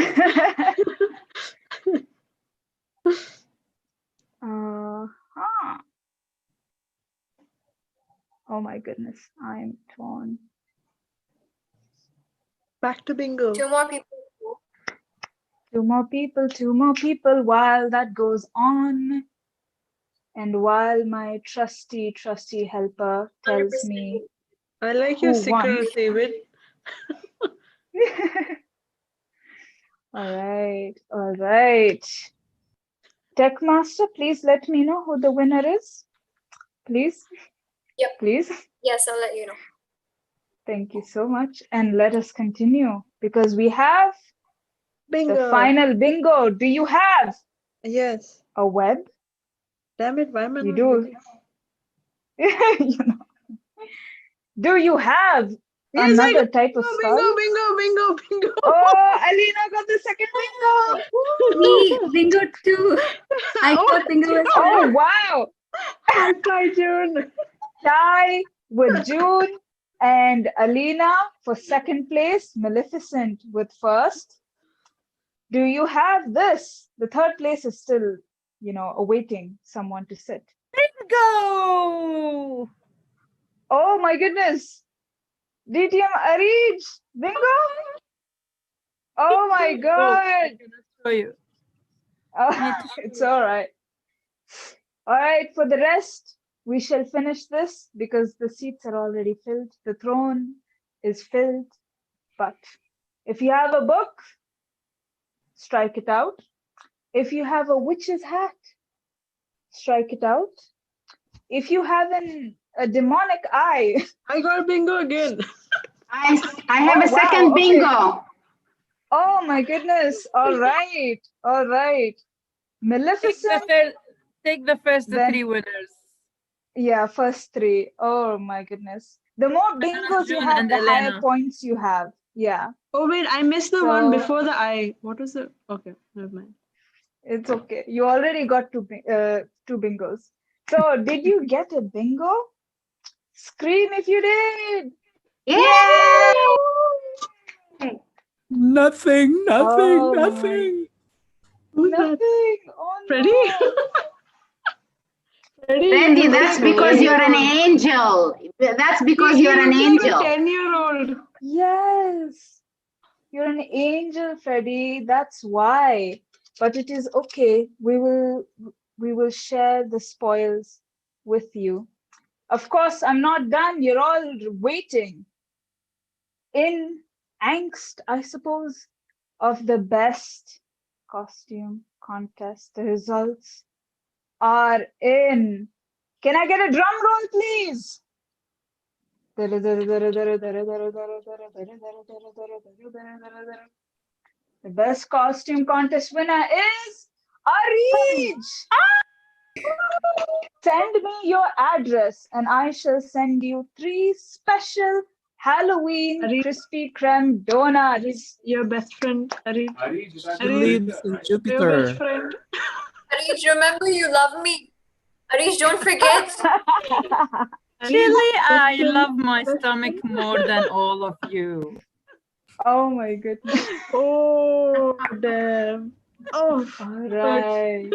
Speaker 1: Oh my goodness, I'm torn.
Speaker 7: Back to bingo.
Speaker 2: Two more people.
Speaker 1: Two more people while that goes on. And while my trusty helper tells me
Speaker 7: I like your
Speaker 1: who won.
Speaker 7: secrecy, David.
Speaker 1: All right. Tech Master, please let me know who the winner is. Please.
Speaker 2: Yep.
Speaker 1: Please.
Speaker 2: Yes, I'll let you know.
Speaker 1: Thank you so much. And let us continue because we have
Speaker 7: Bingo.
Speaker 1: the final bingo. Do you have
Speaker 7: Yes.
Speaker 1: a web?
Speaker 7: Damn it, why am I
Speaker 1: You
Speaker 7: not
Speaker 1: do.
Speaker 7: winning?
Speaker 1: You know. Do you have
Speaker 7: Yes,
Speaker 1: another type of skull?
Speaker 7: Bingo.
Speaker 1: Oh, Alina got the second bingo.
Speaker 15: Me, bingo too. I thought bingo was
Speaker 1: Oh,
Speaker 15: first.
Speaker 1: wow.
Speaker 7: High five, June.
Speaker 1: Tie with June and Alina for second place. Maleficent with first. Do you have this? The third place is still, awaiting someone to sit.
Speaker 13: Bingo!
Speaker 1: Oh my goodness. DTM Arij. Bingo? Oh my God.
Speaker 13: Show you.
Speaker 1: Oh, it's all right. All right, for the rest, we shall finish this because the seats are already filled. The throne is filled. But if you have a book, strike it out. If you have a witch's hat, strike it out. If you have a demonic eye.
Speaker 7: I got bingo again.
Speaker 12: I have a second bingo.
Speaker 1: Oh my goodness. All right. All right. Maleficent.
Speaker 13: Take the first
Speaker 1: then,
Speaker 13: three winners.
Speaker 1: Yeah, first three. Oh my goodness. The more bingos you have, the higher points you have. Yeah.
Speaker 7: Oh wait, I missed the one before the I. What was it? Okay, never mind.
Speaker 1: It's okay. You already got two bingos. So did you get a bingo? Scream if you did.
Speaker 12: Yay!
Speaker 8: Nothing.
Speaker 1: Oh
Speaker 8: Nothing.
Speaker 7: Who's
Speaker 1: Nothing.
Speaker 7: that?
Speaker 1: Oh,
Speaker 7: Freddie?
Speaker 1: no.
Speaker 12: Freddie, that's because you're an angel. That's because you're an angel.
Speaker 7: 10-year-old.
Speaker 1: Yes. You're an angel, Freddie. That's why. But it is okay. We will share the spoils with you. Of course, I'm not done. You're all waiting in angst, I suppose, of the best costume contest. The results are in. Can I get a drum roll, please? The best costume contest winner is Arij. Send me your address and I shall send you 3 special Halloween Krispy Kreme donuts.
Speaker 7: Your best friend, Arij.
Speaker 8: She lives in Jupiter.
Speaker 7: Your best friend.
Speaker 2: Arij, remember you love me. Arij, don't forget.
Speaker 13: Chili, I love my stomach more than all of you.
Speaker 1: Oh my goodness.
Speaker 7: Oh, damn. Oh,
Speaker 1: all right.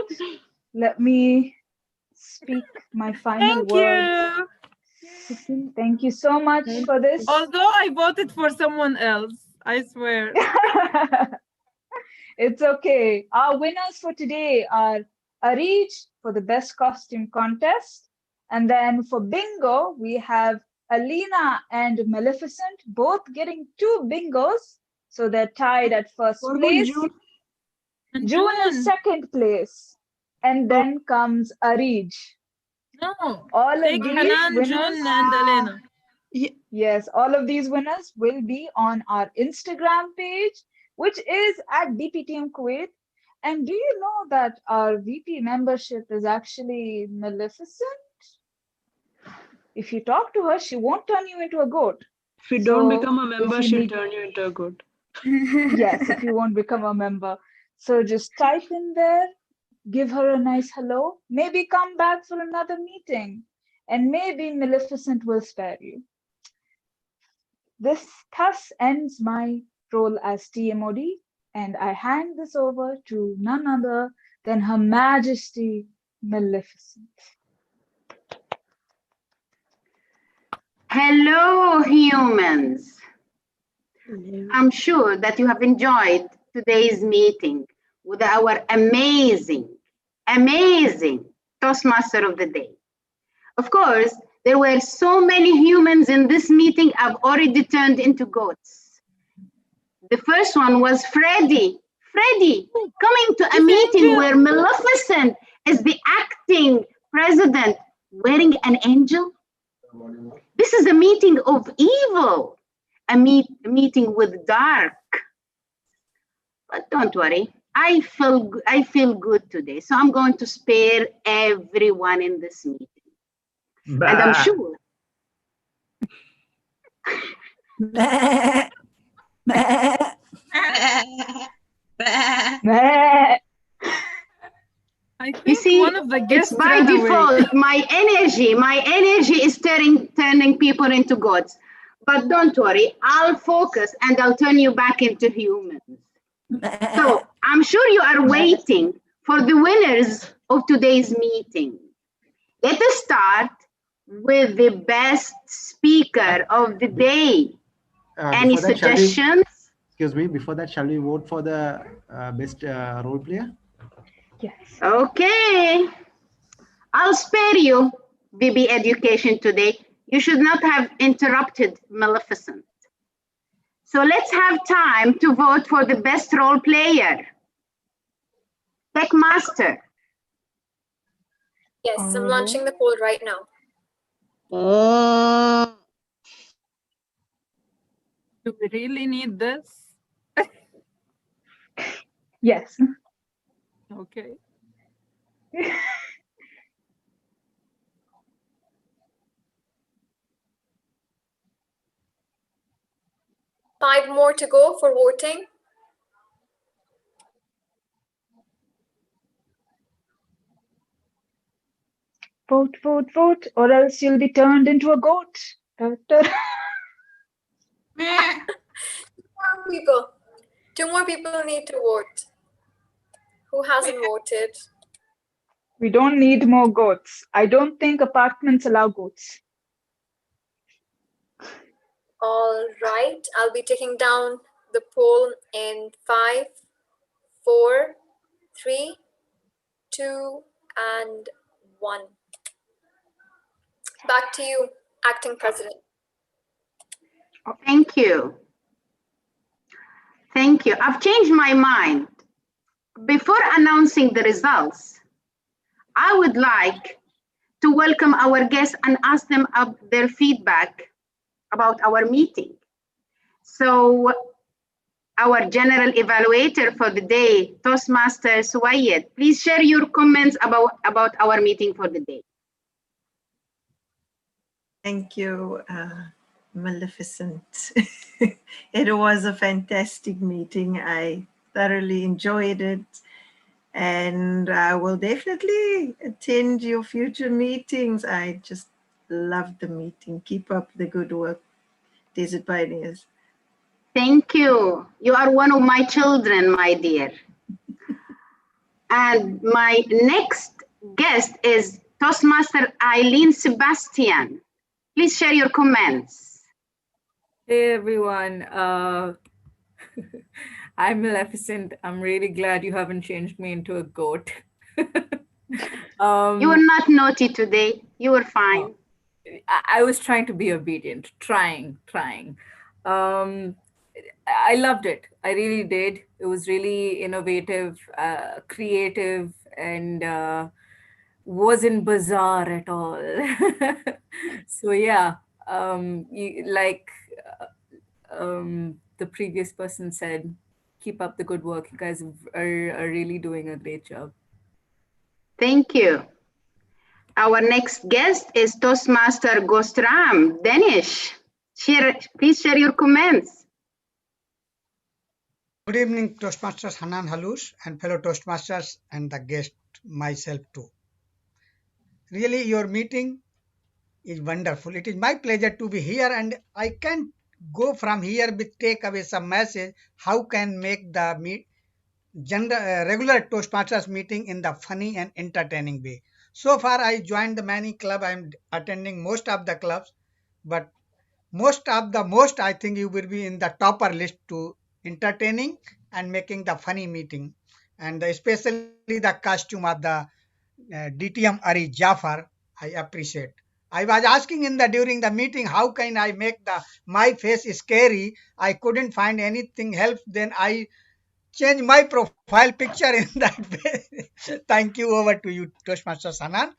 Speaker 1: Let me speak my final words. Thank you so much for this.
Speaker 13: Although I voted for someone else, I swear.
Speaker 1: It's okay. Our winners for today are Arij for the best costume contest. And then for bingo, we have Alina and Maleficent both getting 2 bingos. So they're tied at first place. June is second place. And then comes Arij.
Speaker 13: No,
Speaker 1: all
Speaker 13: take
Speaker 1: of these
Speaker 13: Hanan,
Speaker 1: winners,
Speaker 13: June, and Elena.
Speaker 1: Yes, all of these winners will be on our Instagram page, which is at DPTM Kuwait. And do you know that our VP membership is actually Maleficent? If you talk to her, she won't turn you into a goat.
Speaker 7: If you don't become a member, she'll turn you into a goat.
Speaker 1: Yes, if you won't become a member. So just type in there, give her a nice hello, maybe come back for another meeting, and maybe Maleficent will spare you. This thus ends my role as TMOD, and I hand this over to none other than Her Majesty Maleficent.
Speaker 12: Hello, humans. I'm sure that you have enjoyed today's meeting with our amazing Toastmaster of the Day. Of course, there were so many humans in this meeting I've already turned into goats. The first one was Freddie. Freddie, coming to a meeting where Maleficent is the acting president wearing an angel? This is a meeting of evil. a meeting with dark. But don't worry, I feel good today, so I'm going to spare everyone in this meeting. And I'm sure.
Speaker 13: I think
Speaker 12: You see,
Speaker 13: one of the guests
Speaker 12: it's by
Speaker 13: ran away.
Speaker 12: default. My energy is turning people into gods. But don't worry, I'll focus and I'll turn you back into humans. So I'm sure you are waiting for the winners of today's meeting. Let us start with the best speaker of the day. Any
Speaker 5: Before that,
Speaker 12: suggestions?
Speaker 5: Excuse me, before that, shall we vote for the best role player?
Speaker 1: Yes.
Speaker 12: Okay. I'll spare you, BB Education today. You should not have interrupted Maleficent. So let's have time to vote for the best role player. Tech Master.
Speaker 2: Yes, I'm launching the poll right now.
Speaker 13: Do we really need this?
Speaker 1: Yes.
Speaker 13: Okay.
Speaker 2: 5 more to go for voting.
Speaker 1: Vote, vote, vote, or else you'll be turned into a goat.
Speaker 2: 2 more people. 2 more people need to vote. Who hasn't voted?
Speaker 1: We don't need more goats. I don't think apartments allow goats.
Speaker 2: All right, I'll be taking down the poll in 5, 4, 3, 2, and 1. Back to you, Acting President.
Speaker 12: Thank you. Thank you. I've changed my mind. Before announcing the results, I would like to welcome our guests and ask them their feedback about our meeting. So our general evaluator for the day, Toastmaster Suwayed, please share your comments about our meeting for the day.
Speaker 6: Thank you, Maleficent. It was a fantastic meeting. I thoroughly enjoyed it. And I will definitely attend your future meetings. I just love the meeting. Keep up the good work, Desert Pioneers.
Speaker 12: Thank you. You are one of my children, my dear. And my next guest is Toastmaster Eileen Sebastian. Please share your comments.
Speaker 17: Hey everyone, I'm Maleficent. I'm really glad you haven't changed me into a goat.
Speaker 12: You were not naughty today. You were fine.
Speaker 17: I was trying to be obedient, trying. I loved it. I really did. It was really innovative, creative, and wasn't bizarre at all. So yeah, the previous person said, keep up the good work. You guys are really doing a great job.
Speaker 12: Thank you. Our next guest is Toastmaster Gostram Danish. Please share your comments.
Speaker 16: Good evening, Toastmasters Hanan Halus and fellow Toastmasters and the guest, myself too. Really, your meeting is wonderful. It is my pleasure to be here, and I can go from here with take away some message how can make the regular Toastmasters meeting in the funny and entertaining way. So far, I joined the many club. I'm attending most of the clubs, but most I think you will be in the topper list to entertaining and making the funny meeting, and especially the costume of the DTM Ari Jafar, I appreciate. I was asking during the meeting how can I make my face scary. I couldn't find anything else. Then I changed my profile picture in that way. Thank you. Over to you, Toastmaster Sanan.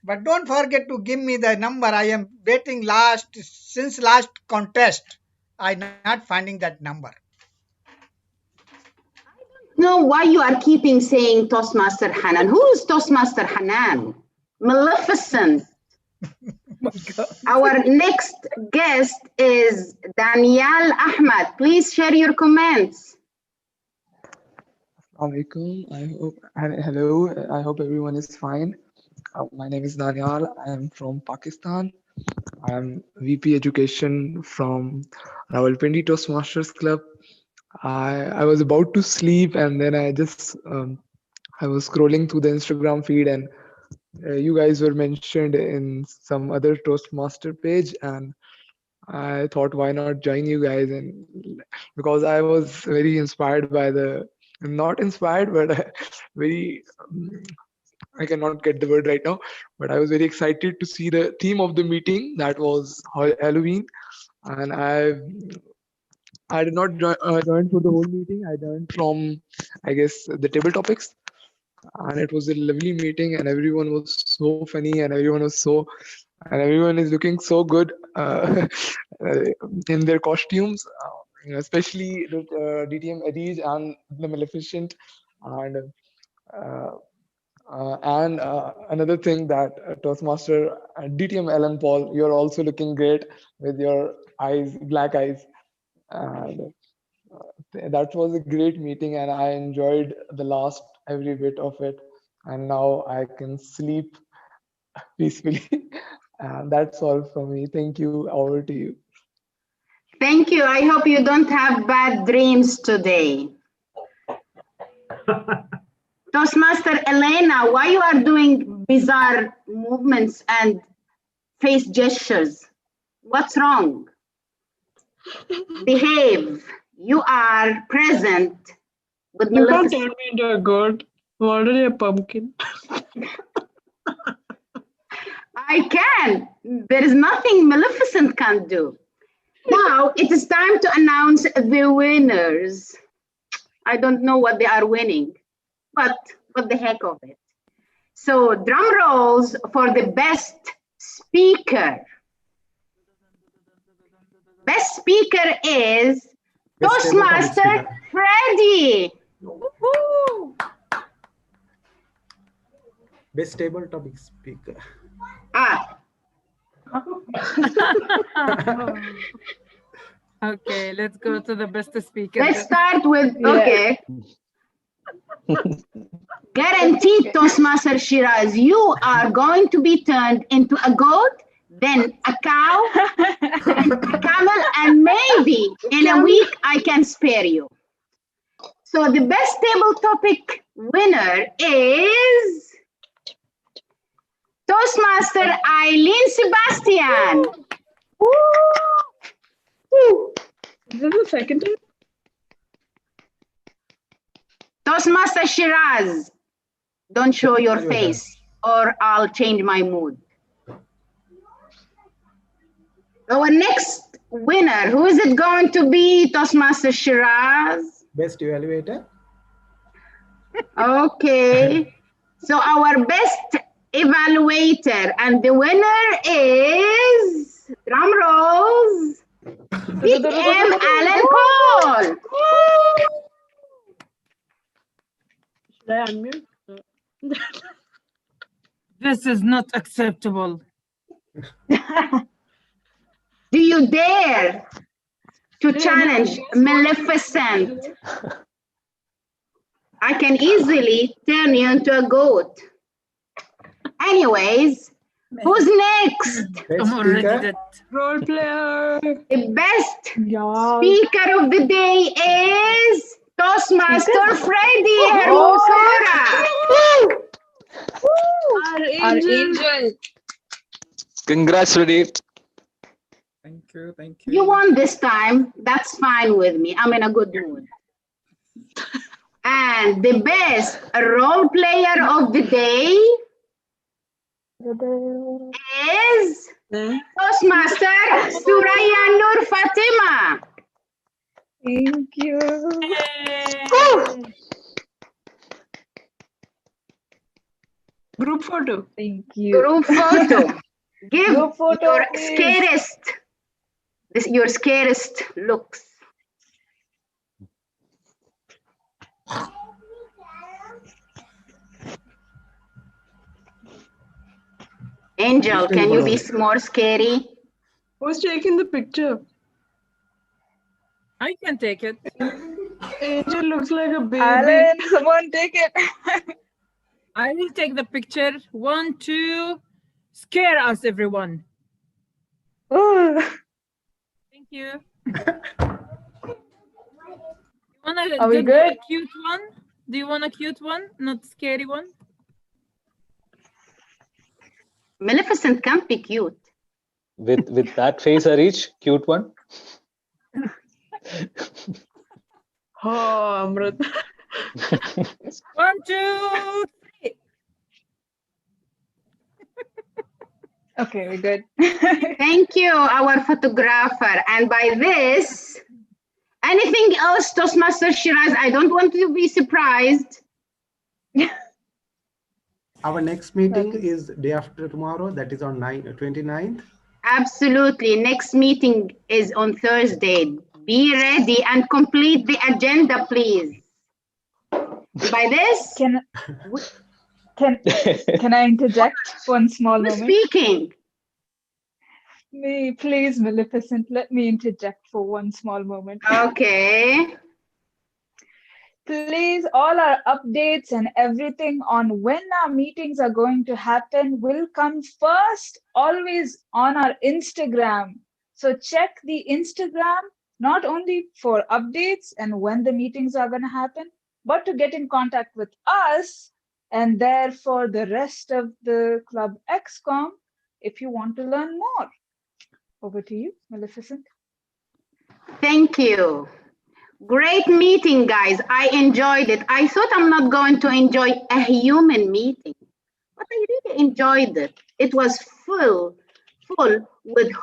Speaker 16: But don't forget to give me the number. I am betting since last contest. I'm not finding that number.
Speaker 12: Know why you are keeping saying Toastmaster Hanan. Who is Toastmaster Hanan? Maleficent. Our next guest is Daniel Ahmad. Please share your comments.
Speaker 19: Alaikum. Hello. I hope everyone is fine. My name is Daniel. I am from Pakistan. I am VP Education from Rawalpindi Toastmasters Club. I was about to sleep and then I was scrolling through the Instagram feed and you guys were mentioned in some other Toastmaster page and I thought why not join you guys, and because I was very inspired by not inspired but very I cannot get the word right now, but I was very excited to see the theme of the meeting that was Halloween, and I did not join for the whole meeting. I joined from, I guess, the table topics, and it was a lovely meeting, and everyone was so funny, and everyone is looking so good in their costumes, especially the DTM Eddies and the Maleficent, and another thing that Toastmaster DTM Ellen Paul, you're also looking great with your eyes, black eyes. And that was a great meeting, and I enjoyed the last every bit of it. And now I can sleep peacefully. And that's all from me. Thank you. Over to you.
Speaker 12: Thank you. I hope you don't have bad dreams today. Toastmaster Elena, why you are doing bizarre movements and face gestures? What's wrong? Behave. You are present with
Speaker 20: You can't
Speaker 12: Maleficent.
Speaker 20: turn me into a goat. I'm already a pumpkin.
Speaker 12: I can. There is nothing Maleficent can't do. Now it is time to announce the winners. I don't know what they are winning, but what the heck of it. So drum rolls for the best speaker. Best speaker is Toastmaster Freddy.
Speaker 5: Best table topic speaker.
Speaker 13: Okay, let's go to the best speaker.
Speaker 12: Let's start with, okay. Guaranteed, Toastmaster Shiraz, you are going to be turned into a goat, then a cow, then a camel, and maybe in a week I can spare you. So the best table topic winner is Toastmaster Eileen Sebastian.
Speaker 7: Is this the second time?
Speaker 12: Toastmaster Shiraz, don't show your face or I'll change my mood. Our next winner, who is it going to be, Toastmaster Shiraz?
Speaker 5: Best evaluator.
Speaker 12: Okay. So our best evaluator and the winner is, drum rolls, DTM Alan Paul.
Speaker 7: Should I unmute?
Speaker 13: This is not acceptable.
Speaker 12: Do you dare to challenge Maleficent? I can easily turn you into a goat. Anyways, who's next?
Speaker 20: Role player.
Speaker 12: The best speaker of the day is Toastmaster Freddy Hermosura.
Speaker 20: Our angel.
Speaker 19: Congrats, Freddy.
Speaker 8: Thank you. Thank you.
Speaker 12: You won this time. That's fine with me. I'm in a good mood. And the best role player of the day is Toastmaster Suraya Nur Fatima.
Speaker 7: Thank you.
Speaker 20: Group photo.
Speaker 7: Thank you.
Speaker 12: Group photo. Give
Speaker 1: Group photo,
Speaker 12: your
Speaker 1: please.
Speaker 12: scariest your scariest looks. Angel, can you be more scary?
Speaker 20: Who's taking the picture?
Speaker 13: I can take it.
Speaker 20: Angel looks like a baby.
Speaker 13: Alan, someone take it. I will take the picture. 1, 2. Scare us, everyone. Thank you.
Speaker 1: Are we good?
Speaker 13: A cute one? Do you want a cute one, not scary one?
Speaker 12: Maleficent can't be cute.
Speaker 21: With that face, Arish, cute one.
Speaker 20: Oh, Amrit.
Speaker 13: 1, 2, 3.
Speaker 1: Okay, we're good.
Speaker 12: Thank you, our photographer. And by this, anything else, Toastmaster Shiraz? I don't want you to be surprised.
Speaker 5: Our next meeting is day after tomorrow. That is on 29th.
Speaker 12: Absolutely. Next meeting is on Thursday. Be ready and complete the agenda, please. By this,
Speaker 1: can I interject one small moment?
Speaker 12: Speaking.
Speaker 1: Me, please, Maleficent, let me interject for one small moment.
Speaker 12: Okay.
Speaker 1: Please, all our updates and everything on when our meetings are going to happen will come first, always on our Instagram. So check the Instagram, not only for updates and when the meetings are going to happen, but to get in contact with us and therefore the rest of the Club XCOM if you want to learn more. Over to you, Maleficent.
Speaker 12: Thank you. Great meeting, guys. I enjoyed it. I thought I'm not going to enjoy a human meeting, but I really enjoyed it. It was full with